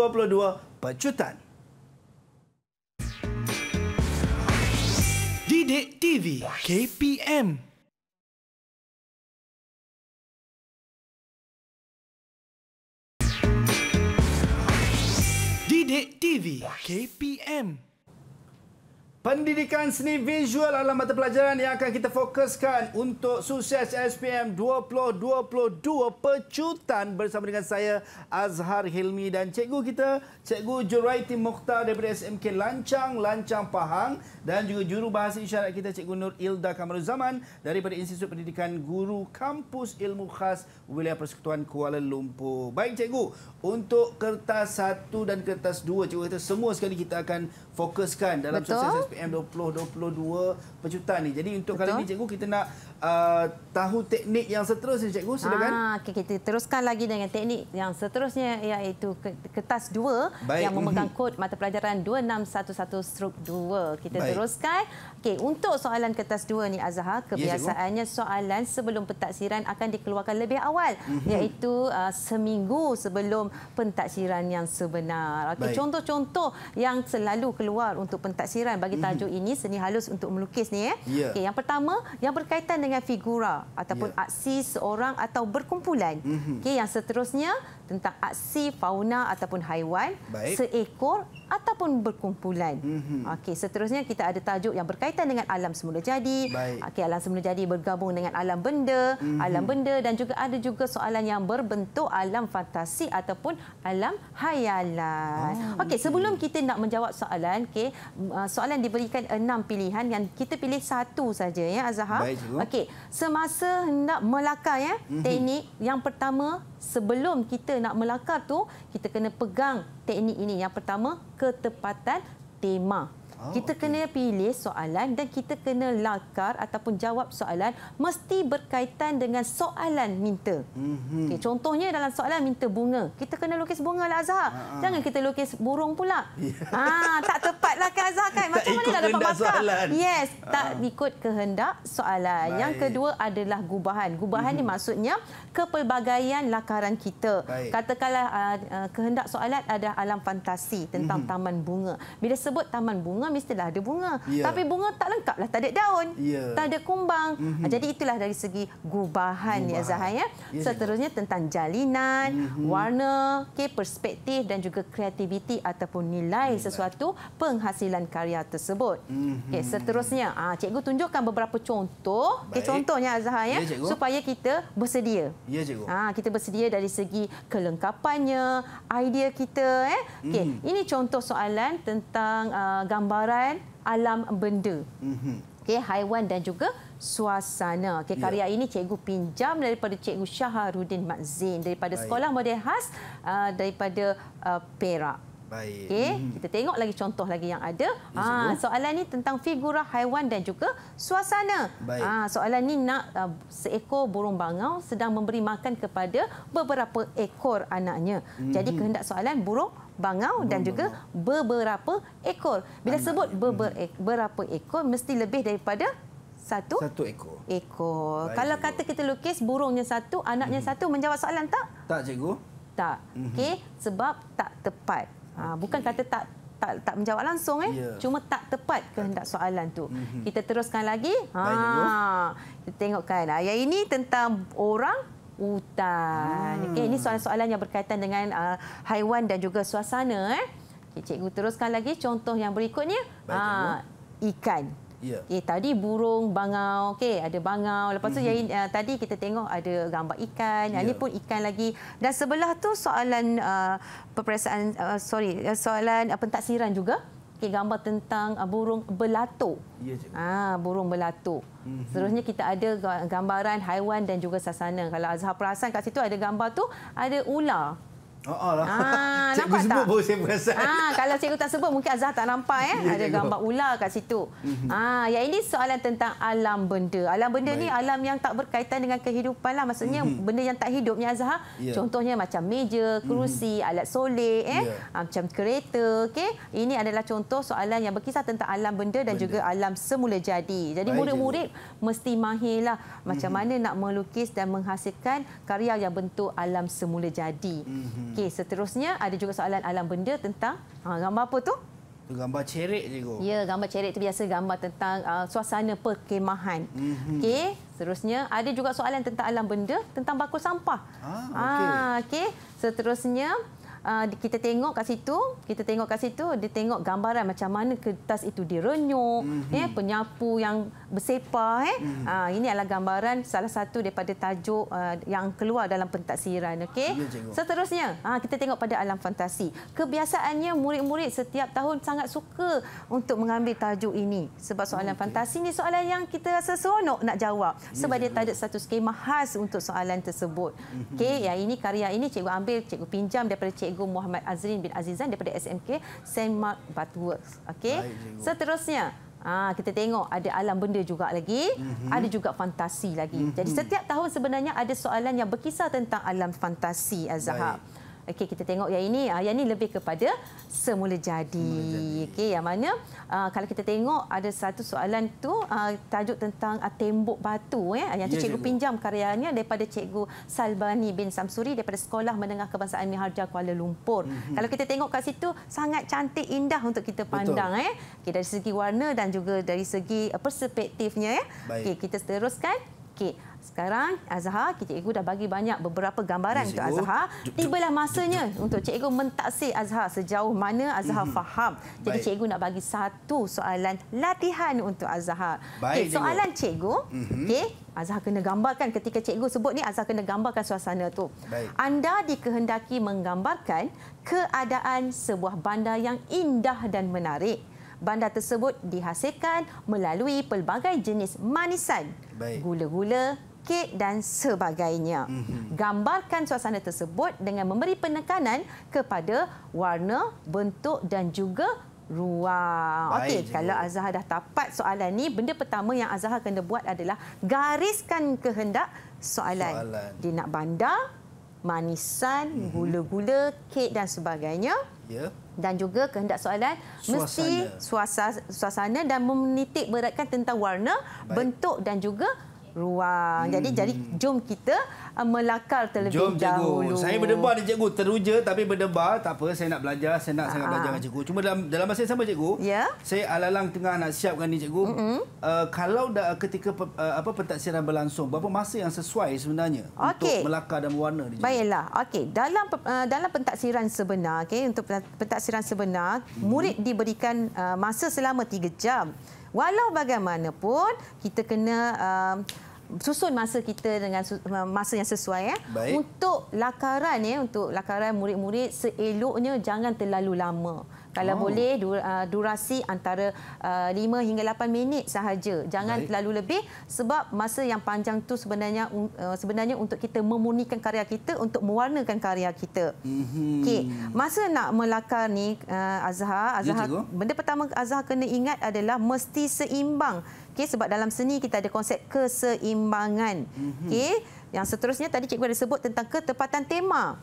A: Pecutan.
C: Didik TV KPM. Didik TV KPM.
A: Pendidikan seni visual adalah mata pelajaran yang akan kita fokuskan untuk Sukses SPM 2022 Pecutan bersama dengan saya Azhar Hilmi dan cikgu kita, Cikgu Juraiti Mokhtar daripada SMK Lancang Pahang, dan juga juru bahasa isyarat kita Cikgu Nur Ilda Kamaruzaman daripada Institut Pendidikan Guru Kampus Ilmu Khas Wilayah Persekutuan Kuala Lumpur. Baik, cikgu, untuk kertas 1 dan kertas 2, cikgu kata semua sekali kita akan fokuskan dalam Sukses SPM 2022 Pecutan ni. Jadi untuk kali ini, cikgu, kita nak tahu teknik yang seterusnya, cikgu. Silakan.
B: Okay, kita teruskan lagi dengan teknik yang seterusnya, iaitu kertas 2. Baik. Yang memegang kod mata pelajaran 2611/2. Kita teruskan. Okey, untuk soalan kertas 2 ni, Azhar, kebiasaannya soalan sebelum pentaksiran akan dikeluarkan lebih awal, iaitu seminggu sebelum pentaksiran yang sebenar. Okey, contoh-contoh yang selalu keluar untuk pentaksiran bagi tajuk ini, seni halus untuk melukis ni. Okey, yang pertama yang berkaitan dengan figura ataupun aksi seorang atau berkumpulan. Okey, yang seterusnya tentang aksi fauna ataupun haiwan, seekor ataupun berkumpulan. Okey, seterusnya kita ada tajuk yang berkaitan dengan alam semula jadi. Okey, alam semula jadi bergabung dengan alam benda, dan juga ada juga soalan yang berbentuk alam fantasi ataupun alam hayalan. Okey, sebelum kita nak menjawab soalan, soalan diberikan 6 pilihan yang kita pilih 1 saja, ya, Azhar. Okey, semasa hendak melakar, ya, teknik yang pertama, sebelum kita nak melakar tu, kita kena pegang teknik ini. Yang pertama, ketepatan tema. Kita kena pilih soalan dan kita kena lakar ataupun jawab soalan mesti berkaitan dengan soalan minta. Okay, contohnya dalam soalan minta bunga, kita kena lukis bunga lah, Azhar. Jangan kita lukis burung pula. Tak tepatlah, kan, Azhar, kan? Macam mana nak dapat markah? Yes, tak ikut kehendak soalan. Yang kedua adalah gubahan. Gubahan ni maksudnya kepelbagaian lakaran kita. Katakanlah kehendak soalan ada alam fantasi tentang taman bunga. Bila sebut taman bunga, mestilah ada bunga. Tapi bunga tak lengkaplah, tak ada daun, tak ada kumbang. Jadi itulah dari segi gubahan, ya, Azhar, ya. Seterusnya tentang jalinan, warna, perspektif dan juga kreativiti ataupun nilai sesuatu penghasilan karya tersebut. Seterusnya, cikgu tunjukkan beberapa contoh. Contohnya, Azhar, ya, supaya kita bersedia. Kita bersedia dari segi kelengkapannya, idea kita. Ini contoh soalan tentang gambaran alam benda, haiwan dan juga suasana. Karya ini cikgu pinjam daripada Cikgu Syaharuddin Makzin daripada Sekolah Model Khas daripada Perak. Kita tengok lagi contoh lagi yang ada. Soalan ni tentang figura haiwan dan juga suasana. Soalan ni nak seekor burung bangau sedang memberi makan kepada beberapa ekor anaknya. Jadi kehendak soalan burung bangau dan juga beberapa ekor. Bila sebut beberapa ekor, mesti lebih daripada satu ekor. Kalau kata kita lukis burungnya satu, anaknya satu, menjawab soalan tak?
A: Tak, cikgu.
B: Tak. Sebab tak tepat. Bukan kata tak menjawab langsung, cuma tak tepat kehendak soalan tu. Kita teruskan lagi. Kita tengokkan. Yang ini tentang orang hutan. Ini soalan-soalan yang berkaitan dengan haiwan dan juga suasana. Cikgu teruskan lagi contoh yang berikutnya. Ikan. Tadi burung bangau, ada bangau. Lepas tu tadi kita tengok ada gambar ikan. Ini pun ikan lagi. Dan sebelah tu soalan soalan pentaksiran juga. melukis gambar tentang burung belatuk.
A: Ya, cikgu.
B: Burung belatuk. Seterusnya kita ada gambaran haiwan dan juga sasana. Kalau Azhar perasan kat situ ada gambar tu, ada ular.
A: Lah. Cikgu
B: nampak
A: sebut
B: tak?
A: baru saya perasan.
B: Kalau cikgu tak sebut mungkin Azhar tak nampak
A: Ya,
B: ada
A: cikgu.
B: gambar ular kat situ. Yang ini soalan tentang alam benda. Alam benda ni alam yang tak berkaitan dengan kehidupan lah. Maksudnya benda yang tak hidup ni Azhar.
A: Ya.
B: Contohnya macam meja, kerusi, alat solek, macam kereta. Okey. Ini adalah contoh soalan yang berkisar tentang alam benda dan juga alam semula jadi. Jadi murid-murid mesti mahirlah macam mana nak melukis dan menghasilkan karya yang bentuk alam semula jadi. Okey, seterusnya ada juga soalan alam benda tentang gambar apa tu?
A: Itu gambar cerek, cikgu.
B: Ya, gambar cerek itu biasa gambar tentang suasana perkemahan. Okey, seterusnya ada juga soalan tentang alam benda tentang bakul sampah. Okey, seterusnya kita tengok kat situ, dia tengok gambaran macam mana kertas itu direnyuk, penyapu yang bersepah. Ini adalah gambaran salah satu daripada tajuk yang keluar dalam pentaksiran. Okey.
A: Ya,
B: Seterusnya, kita tengok pada alam fantasi. Kebiasaannya murid-murid setiap tahun sangat suka untuk mengambil tajuk ini sebab soalan fantasi ni soalan yang kita rasa seronok nak jawab sebab dia tak ada satu skema khas untuk soalan tersebut. Okey, yang ini karya ini cikgu pinjam daripada Cikgu Muhammad Azrin bin Azizan daripada SMK St. Mark Butterworks. Okey. Seterusnya, kita tengok ada alam benda juga lagi, ada juga fantasi lagi. Jadi setiap tahun sebenarnya ada soalan yang berkisar tentang alam fantasi Azhar. Okey, kita tengok yang ini lebih kepada semula jadi. Okey, yang mana kalau kita tengok ada satu soalan tu tajuk tentang tembok batu yang tu cikgu pinjam karyanya daripada Cikgu Salbani bin Samsuri daripada Sekolah Menengah Kebangsaan Miharja Kuala Lumpur. Kalau kita tengok kat situ sangat cantik, indah untuk kita pandang. Okey, dari segi warna dan juga dari segi perspektifnya. Okey, kita teruskan. Okey, sekarang Azhar, cikgu dah bagi beberapa gambaran untuk Azhar. Tibalah masanya untuk cikgu mentaksir Azhar sejauh mana Azhar faham. Jadi cikgu nak bagi satu soalan latihan untuk Azhar. Okay, soalan cikgu, Azhar kena gambarkan ketika cikgu sebut ni, Azhar kena gambarkan suasana tu. Anda dikehendaki menggambarkan keadaan sebuah bandar yang indah dan menarik. Bandar tersebut dihasilkan melalui pelbagai jenis manisan, gula-gula, kek dan sebagainya. Gambarkan suasana tersebut dengan memberi penekanan kepada warna, bentuk dan juga ruang. Okey, kalau Azhar dah dapat soalan ni, benda pertama yang Azhar kena buat adalah gariskan kehendak soalan. Dia nak bandar, manisan, gula-gula, kek dan sebagainya. Dan juga kehendak soalan mesti suasana dan menitik beratkan tentang warna, bentuk dan juga ruang. Jadi jom kita melakar terlebih dahulu.
A: Saya berdebar ni cikgu, teruja tapi berdebar. Tak apa, saya nak belajar, saya nak sangat belajar dengan cikgu. Cuma dalam masa yang sama cikgu, saya alalang tengah nak siapkan ni cikgu. Kalau ketika pentaksiran berlangsung, berapa masa yang sesuai sebenarnya untuk melakar dan mewarna ni cikgu?
B: Baiklah. Okey, dalam pentaksiran sebenar, untuk pentaksiran sebenar, murid diberikan masa selama 3 jam. Walau bagaimanapun, kita kena susun masa kita dengan masa yang sesuai. Untuk lakaran murid-murid, seeloknya jangan terlalu lama. Kalau boleh, durasi antara 5 hingga 8 minit sahaja. Jangan terlalu lebih sebab masa yang panjang tu sebenarnya untuk kita memurnikan karya kita, untuk mewarnakan karya kita. Okey, masa nak melakar ni Azhar, benda pertama Azhar kena ingat adalah mesti seimbang. Okey, sebab dalam seni kita ada konsep keseimbangan. Okey, yang seterusnya tadi cikgu ada sebut tentang ketepatan tema.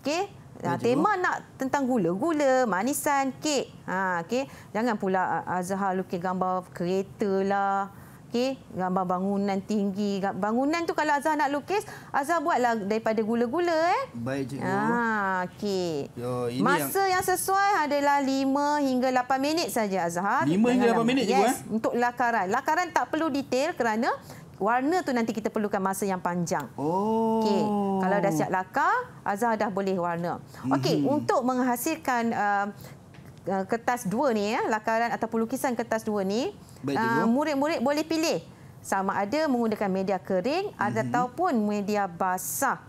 B: Okey, tema nak tentang gula-gula, manisan, kek. Okey, jangan pula Azhar lukis gambar kereta lah. Okey, gambar bangunan tinggi. Bangunan tu kalau Azhar nak lukis, Azhar buatlah daripada gula-gula.
A: Baik cikgu.
B: Okey. Masa yang sesuai adalah 5 hingga 8 minit saja Azhar.
A: 5 hingga 8 minit cikgu.
B: Untuk lakaran. Lakaran tak perlu detail kerana warna tu nanti kita perlukan masa yang panjang. Okey, kalau dah siap lakar, Azhar dah boleh warna. Okey, untuk menghasilkan kertas 2 ni, lakaran ataupun lukisan kertas 2 ni, murid-murid boleh pilih sama ada menggunakan media kering ataupun media basah.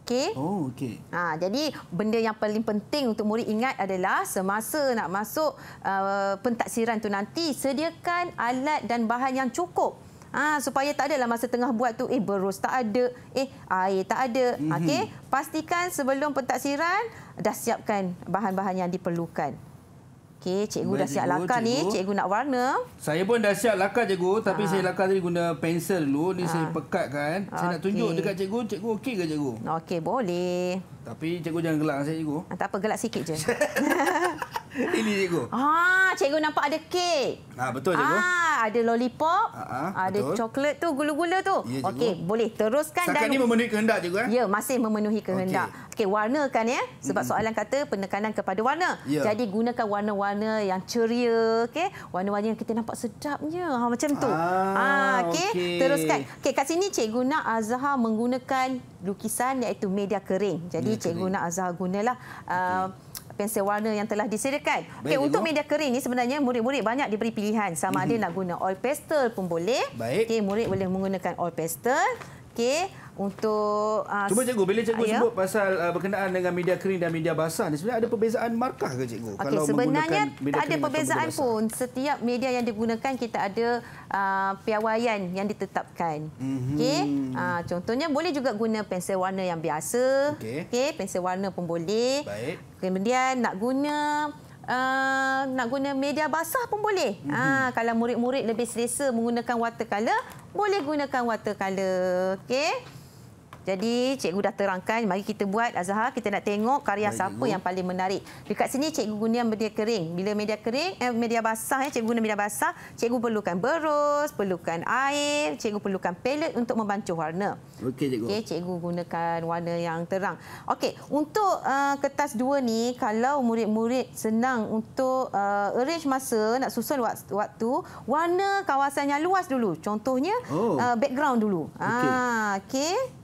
B: Okey.
A: Oh, okey.
B: Jadi benda yang paling penting untuk murid ingat adalah semasa nak masuk pentaksiran tu nanti sediakan alat dan bahan yang cukup. Supaya tak adalah masa tengah buat tu berus tak ada, air tak ada. Okey, pastikan sebelum pentaksiran dah siapkan bahan-bahan yang diperlukan. Okey, cikgu dah siap lakar ni, cikgu nak warna.
A: Saya pun dah siap lakar cikgu, tapi saya lakar tadi guna pensel dulu. Ni saya pekatkan. Saya nak tunjuk dekat cikgu, cikgu okey ke cikgu?
B: Okey, boleh.
A: Tapi cikgu jangan gelak dengan saya cikgu.
B: Tak apa, gelak sikit je.
A: Ini cikgu.
B: Cikgu nampak ada kek.
A: Betul cikgu.
B: Ada lollipop, ada
A: betul.
B: coklat tu, gula-gula tu.
A: Ya, cikgu.
B: Okey, boleh teruskan.
A: Setakat ni memenuhi kehendak cikgu.
B: Ya, masih memenuhi kehendak. Okey, warnakan ya. Sebab soalan kata penekanan kepada warna.
A: Ya.
B: Jadi gunakan warna-warna yang ceria, okey. Warna-warna yang kita nampak sedapnya. Macam tu. Okey, teruskan. Okey, kat sini cikgu nak Azhar menggunakan lukisan iaitu media kering. Jadi cikgu nak Azhar gunalah pensel warna yang telah disediakan. Okey, untuk media kering ni sebenarnya murid-murid banyak diberi pilihan. Sama ada nak guna oil pastel pun boleh. Okey, murid boleh menggunakan oil pastel. Okey, untuk
A: cuba cikgu, bila cikgu sebut pasal berkenaan dengan media kering dan media basah ni, sebenarnya ada perbezaan markah ke cikgu?
B: Okey, sebenarnya tak ada perbezaan pun. Setiap media yang digunakan kita ada piawaian yang ditetapkan. Okey, contohnya boleh juga guna pensel warna yang biasa. Okey, pensel warna pun boleh.
A: Baik.
B: Kemudian nak guna media basah pun boleh. Kalau murid-murid lebih selesa menggunakan watercolour, boleh gunakan watercolour. Okey. Jadi cikgu dah terangkan, mari kita buat Azhar, kita nak tengok karya siapa yang paling menarik. Dekat sini cikgu guna media kering. Bila media kering, media basah cikgu guna media basah, cikgu perlukan berus, perlukan air, cikgu perlukan palet untuk membancuh warna.
A: Okey cikgu.
B: Okey, cikgu gunakan warna yang terang. Okey, untuk kertas 2 ni, kalau murid-murid senang untuk arrange masa, nak susun waktu, warna kawasan yang luas dulu. Contohnya background dulu. Okey.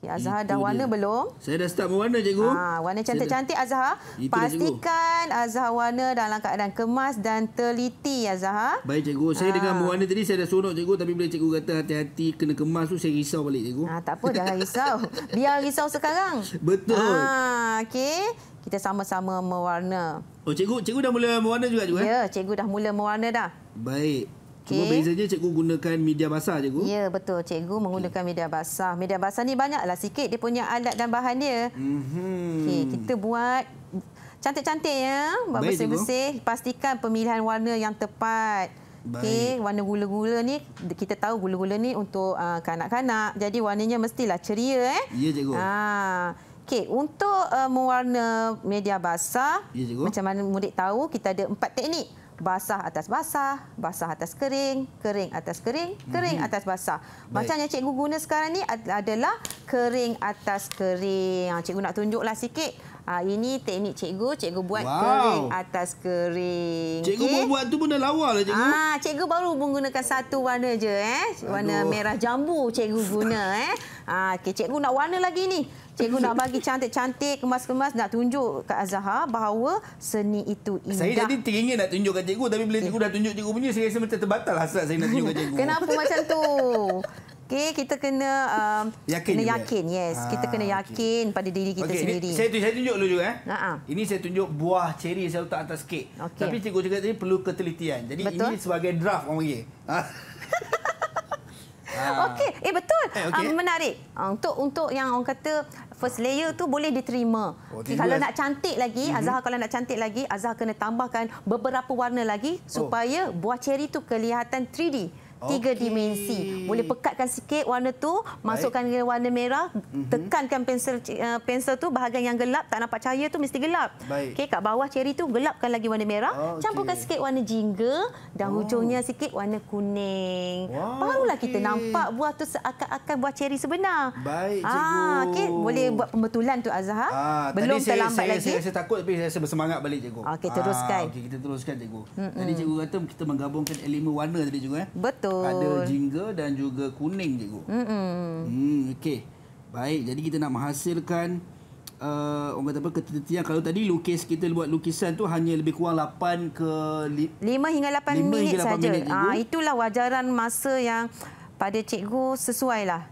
B: Azhar dah warna belum?
A: Saya dah start mewarna cikgu.
B: Warna cantik-cantik Azhar. Pastikan Azhar warna dalam keadaan kemas dan teliti Azhar.
A: Baik cikgu, saya dengan mewarna tadi saya dah seronok cikgu, tapi bila cikgu kata hati-hati kena kemas tu saya risau balik cikgu.
B: Tak apa, jangan risau. Biar risau sekarang.
A: Betul.
B: Okey, kita sama-sama mewarna.
A: Oh cikgu dah mula mewarna juga cikgu?
B: Ya, cikgu dah mula mewarna dah.
A: Baik. Cuma bezanya cikgu gunakan media basah cikgu? Ya,
B: betul. Cikgu menggunakan media basah. Media basah ni banyaklah sikit dia punya alat dan bahan dia. Okey, kita buat cantik-cantik ya. Bersih-bersih. Pastikan pemilihan warna yang tepat. Okey, warna gula-gula ni, kita tahu gula-gula ni untuk kanak-kanak. Jadi warnanya mestilah ceria.
A: Ya cikgu.
B: Okey, untuk mewarna media basah, macam mana murid tahu, kita ada 4 teknik. Basah atas basah, basah atas kering, kering atas kering, kering atas basah. Macam yang cikgu guna sekarang ni adalah kering atas kering. Cikgu nak tunjuklah sikit. Ini teknik cikgu buat kering atas kering.
A: Cikgu buat tu pun dah lawa lah cikgu.
B: Cikgu baru menggunakan satu warna je. Warna merah jambu cikgu guna. Okey, cikgu nak warna lagi ni. Cikgu nak bagi cantik-cantik, kemas-kemas, nak tunjuk ke Azhar bahawa seni itu indah.
A: Saya tadi teringin nak tunjukkan cikgu, tapi bila cikgu dah tunjuk cikgu punya, saya rasa macam terbatal hasrat saya nak tunjukkan cikgu.
B: Kenapa macam tu? Okey, kita kena yakin. Yes, kita kena yakin pada diri kita sendiri.
A: Saya tunjuk dulu juga. Ini saya tunjuk buah ceri saya letak atas kek. Tapi cikgu cakap tadi perlu ketelitian. Jadi ini sebagai draft orang panggil.
B: Okey, betul. Menarik. Untuk yang orang kata first layer tu boleh diterima. Kalau nak cantik lagi, Azhar kalau nak cantik lagi, Azhar kena tambahkan beberapa warna lagi supaya buah ceri tu kelihatan 3D. 3 dimensi. Boleh pekatkan sikit warna tu, masukkan warna merah, tekankan pensel tu bahagian yang gelap, tak nampak cahaya tu mesti gelap. Okey, kat bawah ceri tu gelapkan lagi warna merah, campurkan sikit warna jingga dan hujungnya sikit warna kuning. Barulah kita nampak buah tu seakan-akan buah ceri sebenar.
A: Baik cikgu.
B: Okey, boleh buat pembetulan tu Azhar. Belum terlambat lagi.
A: Saya takut tapi saya bersemangat balik cikgu.
B: Okey, teruskan.
A: Okey, kita teruskan cikgu. Tadi cikgu kata kita menggabungkan elemen warna tadi cikgu
B: Betul.
A: Ada jingga dan juga kuning cikgu. Okey. Baik, jadi kita nak menghasilkan orang kata apa, ketelitian. Kalau tadi kita buat lukisan tu hanya lebih kurang 5
B: hingga 8 minit saja. Itulah wajaran masa yang pada cikgu sesuailah.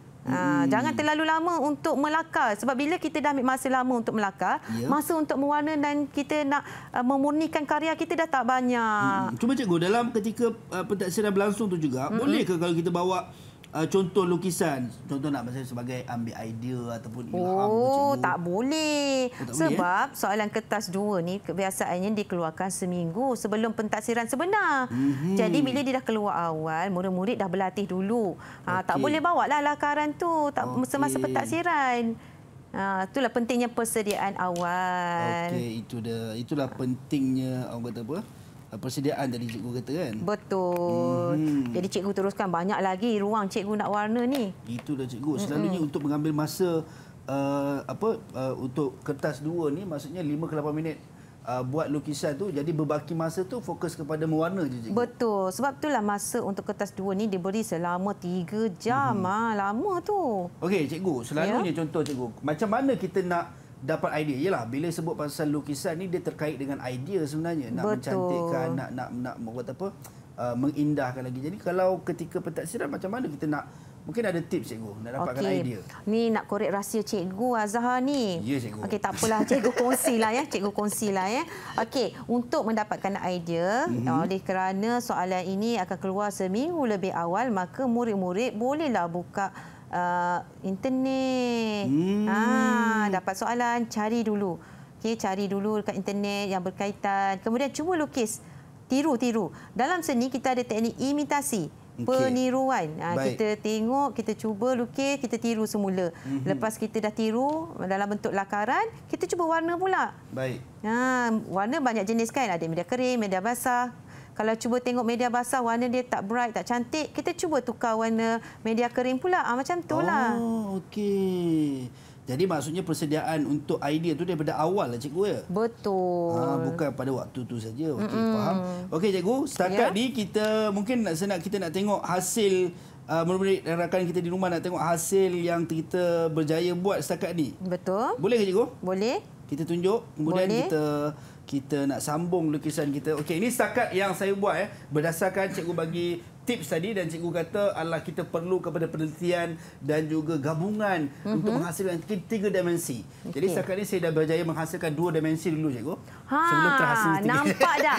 B: Jangan terlalu lama untuk melakar. Sebab bila kita dah ambil masa lama untuk melakar, masa untuk mewarna dan kita nak memurnikan karya kita dah tak banyak.
A: Cuba cikgu, dalam ketika pentaksiran berlangsung tu juga, boleh ke kalau kita bawa contoh lukisan, contoh nak maksudnya sebagai ambil idea ataupun ilham ke cikgu?
B: Tak boleh.
A: Tak
B: Sebab soalan kertas 2 ni kebiasaannya dikeluarkan seminggu sebelum pentaksiran sebenar. Jadi bila dia dah keluar awal, murid-murid dah berlatih dulu. Tak boleh bawa lah lakaran tu semasa pentaksiran. Itulah pentingnya persediaan awal.
A: Okey, itulah pentingnya orang kata apa? Persediaan tadi cikgu kata kan.
B: Betul. Jadi cikgu teruskan, banyak lagi ruang cikgu nak warna ni.
A: Itulah cikgu. Selalunya untuk mengambil masa untuk kertas 2 ni maksudnya 5 ke 8 minit buat lukisan tu, jadi berbaki masa tu fokus kepada mewarna je cikgu.
B: Betul. Sebab itulah masa untuk kertas 2 ni diberi selama 3 jam. Lama tu.
A: Okey cikgu, selalunya contoh cikgu, macam mana kita nak dapat idea? Yalah, bila sebut pasal lukisan ni dia terkait dengan idea sebenarnya, nak mencantikkan, nak buat apa, mengindahkan lagi. Jadi kalau ketika pentaksiran macam mana kita nak, mungkin ada tips cikgu nak dapatkan idea.
B: Ni nak korek rahsia cikgu Azhar ni.
A: Ya cikgu.
B: Okey, tak apalah, cikgu kongsilah ya. Cikgu kongsilah ya. Okey, untuk mendapatkan idea, oleh kerana soalan ini akan keluar seminggu lebih awal, maka murid-murid bolehlah buka internet. Dapat soalan, cari dulu. Okey, cari dulu dekat internet yang berkaitan. Kemudian cuba lukis. Tiru. Dalam seni kita ada teknik imitasi. Peniruan. Kita tengok, kita cuba lukis, kita tiru semula. Lepas kita dah tiru dalam bentuk lakaran, kita cuba warna pula.
A: Baik.
B: Warna banyak jenis kan. Ada media kering, media basah. Kalau cuba tengok media basah, warna dia tak bright, tak cantik, kita cuba tukar warna media kering pula. Macam itulah.
A: Okey. Jadi maksudnya persediaan untuk idea tu daripada awal lah cikgu ya?
B: Betul.
A: Bukan pada waktu tu saja. Okey, faham. Okey cikgu, setakat ni kita mungkin kita nak tengok hasil murid-murid dan rakan kita di rumah, nak tengok hasil yang kita berjaya buat setakat ni.
B: Betul.
A: Boleh ke cikgu?
B: Boleh.
A: Kita tunjuk, kemudian
B: boleh.
A: kita nak sambung lukisan kita. Okey, ini setakat yang saya buat berdasarkan cikgu bagi tips tadi, dan cikgu kata adalah kita perlu kepada penelitian dan juga gabungan untuk menghasilkan 3 dimensi. Jadi setakat ini saya dah berjaya menghasilkan 2 dimensi dulu cikgu. Sebelum terhasil 3.
B: Nampak dah.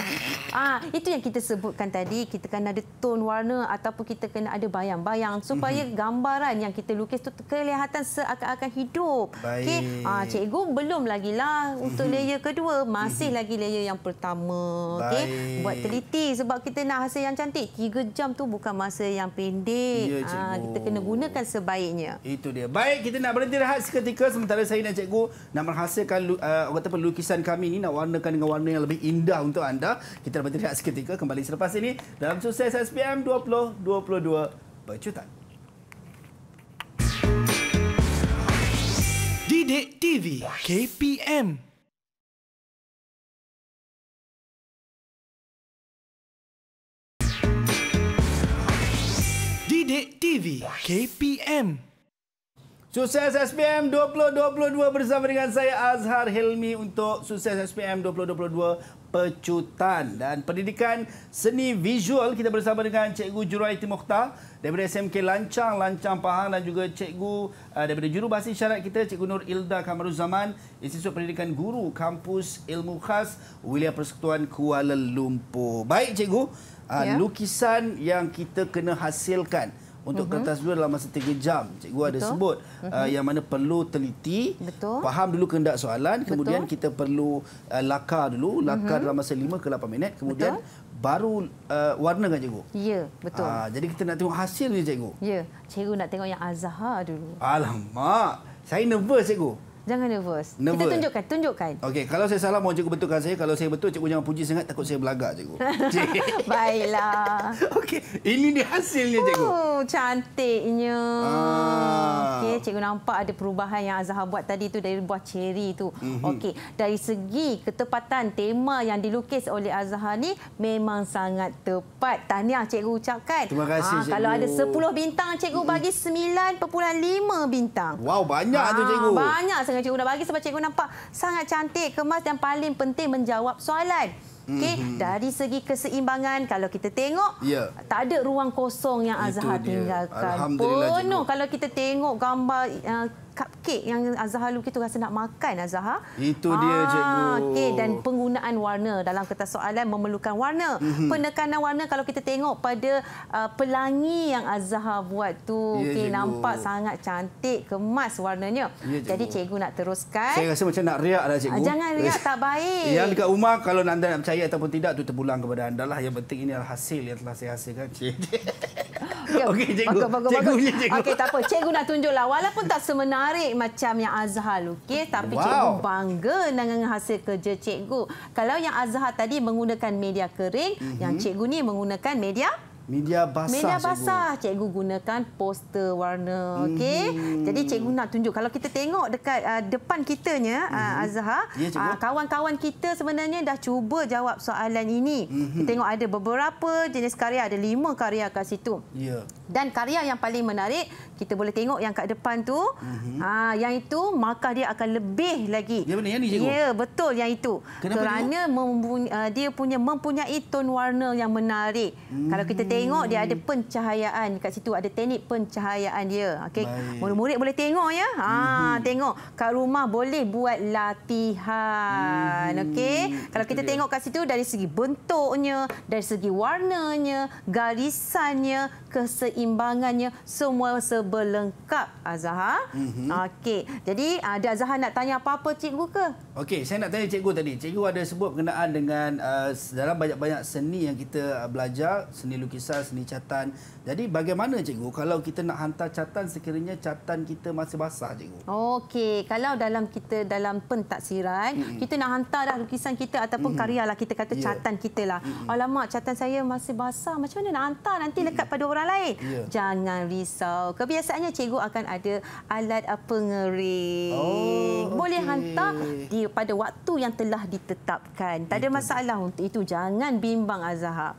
B: Itu yang kita sebutkan tadi, kita kena ada tone warna ataupun kita kena ada bayang-bayang supaya gambaran yang kita lukis tu kelihatan seakan-akan hidup. Okey. Cikgu belum lagi lah untuk layer kedua, masih lagi layer yang pertama. Okey. Buat teliti sebab kita nak hasil yang cantik. 3 jam tu bukan masa yang pendek. Kita kena gunakan sebaiknya.
A: Itu dia. Baik, kita nak berhenti rehat seketika sementara saya dan cikgu nak menghasilkan lukisan kami ni, nak warnakan dengan warna yang lebih indah untuk anda. Kita berhenti rehat seketika, kembali selepas ini dalam Sukses SPM 2022 Pecutan.
C: Didik TV KPM. Didik TV KPM.
A: Sukses SPM 2022 bersama dengan saya Azhar Hilmi untuk Sukses SPM 2022 Pecutan dan Pendidikan Seni Visual. Kita bersama dengan Cikgu Juraiti Mokhtar daripada SMK Lancang Pahang, dan juga Cikgu daripada Jurubahasa Isyarat kita, Cikgu Nur Ilda Kamaruzaman, Institut Pendidikan Guru Kampus Ilmu Khas Wilayah Persekutuan Kuala Lumpur. Baik cikgu, lukisan yang kita kena hasilkan untuk kertas 2 dalam masa 3 jam. Cikgu ada sebut yang mana perlu teliti, faham dulu kehendak soalan, kemudian kita perlu lakar dulu, dalam masa 5 ke 8 minit, kemudian baru warnakan cikgu.
B: Ya, betul.
A: Jadi kita nak tengok hasil ni cikgu.
B: Ya, cikgu nak tengok yang Azhar dulu.
A: Alamak, saya nervous cikgu.
B: Jangan nervous. Kita tunjukkan.
A: Okey, kalau saya salah mohon cikgu betulkan saya. Kalau saya betul, cikgu jangan puji sangat, takut saya belagak cikgu.
B: Baiklah.
A: Okey, ini dia hasilnya cikgu.
B: Cantiknya. Okey, cikgu nampak ada perubahan yang Azhar buat tadi tu dari buah ceri tu. Okey, dari segi ketepatan tema yang dilukis oleh Azhar ni memang sangat tepat. Tahniah cikgu ucapkan.
A: Terima kasih cikgu.
B: Kalau ada 10 bintang, cikgu bagi 9.5 bintang.
A: Wow, banyak tu cikgu.
B: Banyak sangat cikgu dah bagi sebab cikgu nampak sangat cantik, kemas dan paling penting menjawab soalan. Okey, dari segi keseimbangan kalau kita tengok tak ada ruang kosong yang Azhar tinggalkan. Penuh kalau kita tengok gambar cupcake yang Azhar lukis tu rasa nak makan Azhar.
A: Itu dia cikgu.
B: Okey, dan penggunaan warna dalam kertas soalan memerlukan warna. Penekanan warna kalau kita tengok pada pelangi yang Azhar buat tu, okey, nampak sangat cantik, kemas warnanya. Jadi cikgu nak teruskan.
A: Saya rasa macam nak riak dah cikgu.
B: Jangan riak, tak baik.
A: Yang dekat rumah kalau anda nak percaya ataupun tidak tu terpulang kepada anda lah. Yang penting ini adalah hasil yang telah saya hasilkan. Okey cikgu.
B: Bagus. Okey, tak apa. Cikgu nak tunjuklah walaupun tak semenarik macam yang Azhar lukis, tapi cikgu bangga dengan hasil kerja cikgu. Kalau yang Azhar tadi menggunakan media kering, yang cikgu ni menggunakan media
A: basah.
B: Media basah. Cikgu gunakan poster warna. Okey. Jadi cikgu nak tunjuk kalau kita tengok dekat depan kitanya Azhar, kawan-kawan kita sebenarnya dah cuba jawab soalan ini. Kita tengok ada beberapa jenis karya, ada 5 karya kat situ. Dan karya yang paling menarik, kita boleh tengok yang kat depan tu, yang itu markah dia akan lebih lagi.
A: Yang mana yang ni cikgu?
B: Ya, betul yang itu. Kerana dia mempunyai tone warna yang menarik. Kalau kita tengok dia ada pencahayaan kat situ, ada teknik pencahayaan dia. Okey, murid-murid boleh tengok ya. Tengok kat rumah boleh buat latihan. Okey, kalau kita tengok kat situ dari segi bentuknya, dari segi warnanya, garisannya, keseimbangannya, semua berlengkap Azhar. Okey, jadi ada Azhar nak tanya apa-apa cikgu ke?
A: Okey, saya nak tanya cikgu tadi. Cikgu ada sebut berkenaan dengan dalam banyak-banyak seni yang kita belajar, seni lukisan, seni catatan. Jadi bagaimana cikgu kalau kita nak hantar catatan sekiranya catatan kita masih basah cikgu?
B: Okey, kalau dalam pentaksiran, kita nak hantar dah lukisan kita ataupun karya lah, kita kata catatan kita lah. Alamak, catatan saya masih basah, macam mana nak hantar nanti lekat pada orang lain? Jangan risau. Kebiasaannya cikgu akan ada alat pengering. Boleh hantar pada waktu yang telah ditetapkan. Tak ada masalah untuk itu. Jangan bimbang Azhar.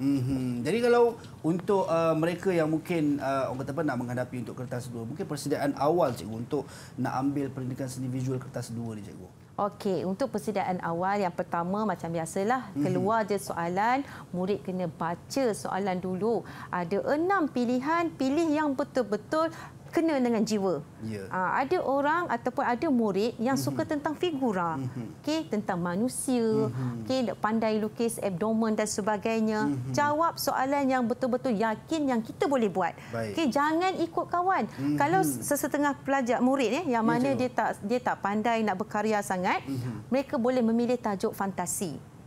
A: Jadi kalau untuk mereka yang mungkin orang kata apa nak menghadapi untuk kertas 2, mungkin persediaan awal cikgu untuk nak ambil pendidikan seni visual kertas 2 ni cikgu.
B: Okey, untuk persediaan awal yang pertama macam biasalah, keluar je soalan, murid kena baca soalan dulu. Ada 6 pilihan, pilih yang betul-betul kena dengan jiwa. Ada orang ataupun ada murid yang suka tentang figura, okey, tentang manusia, okey, pandai lukis abdomen dan sebagainya. Jawab soalan yang betul-betul yakin yang kita boleh buat. Okey, jangan ikut kawan. Kalau sesetengah pelajar murid yang mana dia tak pandai nak berkarya sangat, mereka boleh memilih tajuk fantasi.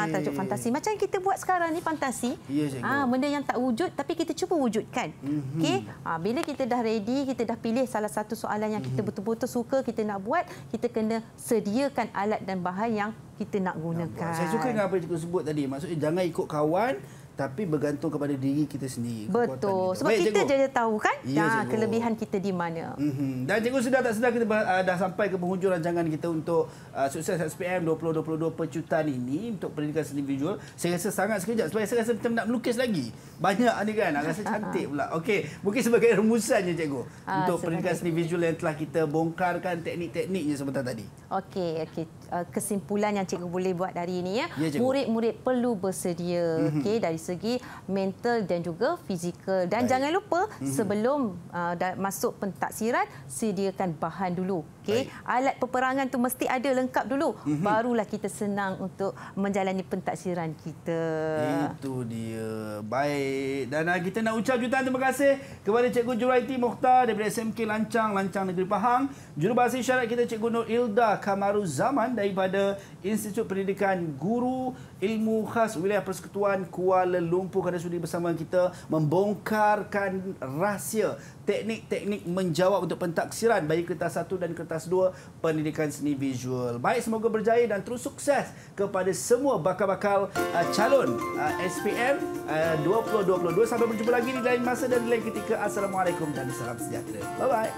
B: Tajuk fantasi macam kita buat sekarang ni, fantasi. Benda yang tak wujud tapi kita cuba wujudkan. Okey, bila kita dah ready, kita dah pilih salah satu soalan yang kita betul-betul suka kita nak buat, kita kena sediakan alat dan bahan yang kita nak gunakan.
A: Saya suka dengan apa yang cikgu sebut tadi, maksudnya jangan ikut kawan tapi bergantung kepada diri kita sendiri.
B: Betul. Sebab kita je tahu kan kelebihan kita di mana.
A: Dan cikgu sedar tak sedar kita dah sampai ke penghujung rancangan kita untuk Sukses SPM 2022 pecutan ini untuk pendidikan seni visual. Saya rasa sangat sekejap sebab saya rasa macam nak melukis lagi. Banyak ni kan, rasa cantik pula. Okey, mungkin sebagai rumusannya cikgu untuk pendidikan seni visual yang telah kita bongkarkan teknik-tekniknya sebentar tadi. Okey.
B: Kesimpulan yang cikgu boleh buat dari ini murid-murid perlu bersedia dari segi mental dan juga fizikal. Dan jangan lupa sebelum masuk pentaksiran, sediakan bahan dulu. Alat peperangan tu mesti ada lengkap dulu. Barulah kita senang untuk menjalani pentaksiran kita.
A: Itu dia. Baik. Dan kita nak ucap jutaan terima kasih kepada Cikgu Juraiti Mokhtar daripada SMK Lancang Negeri Pahang. Jurubahasa isyarat kita Cikgu Nur Ilda Kamaruzaman daripada Institut Pendidikan Guru Ilmu Khas Wilayah Persekutuan Kuala Lumpur kerana sudi bersama kita membongkarkan rahsia teknik-teknik menjawab untuk pentaksiran bagi kertas 1 dan kertas 2 pendidikan seni visual. Baik, semoga berjaya dan terus sukses kepada semua bakal-bakal calon SPM 2022. Sampai berjumpa lagi di lain masa dan di lain ketika. Assalamualaikum dan salam sejahtera. Bye-bye.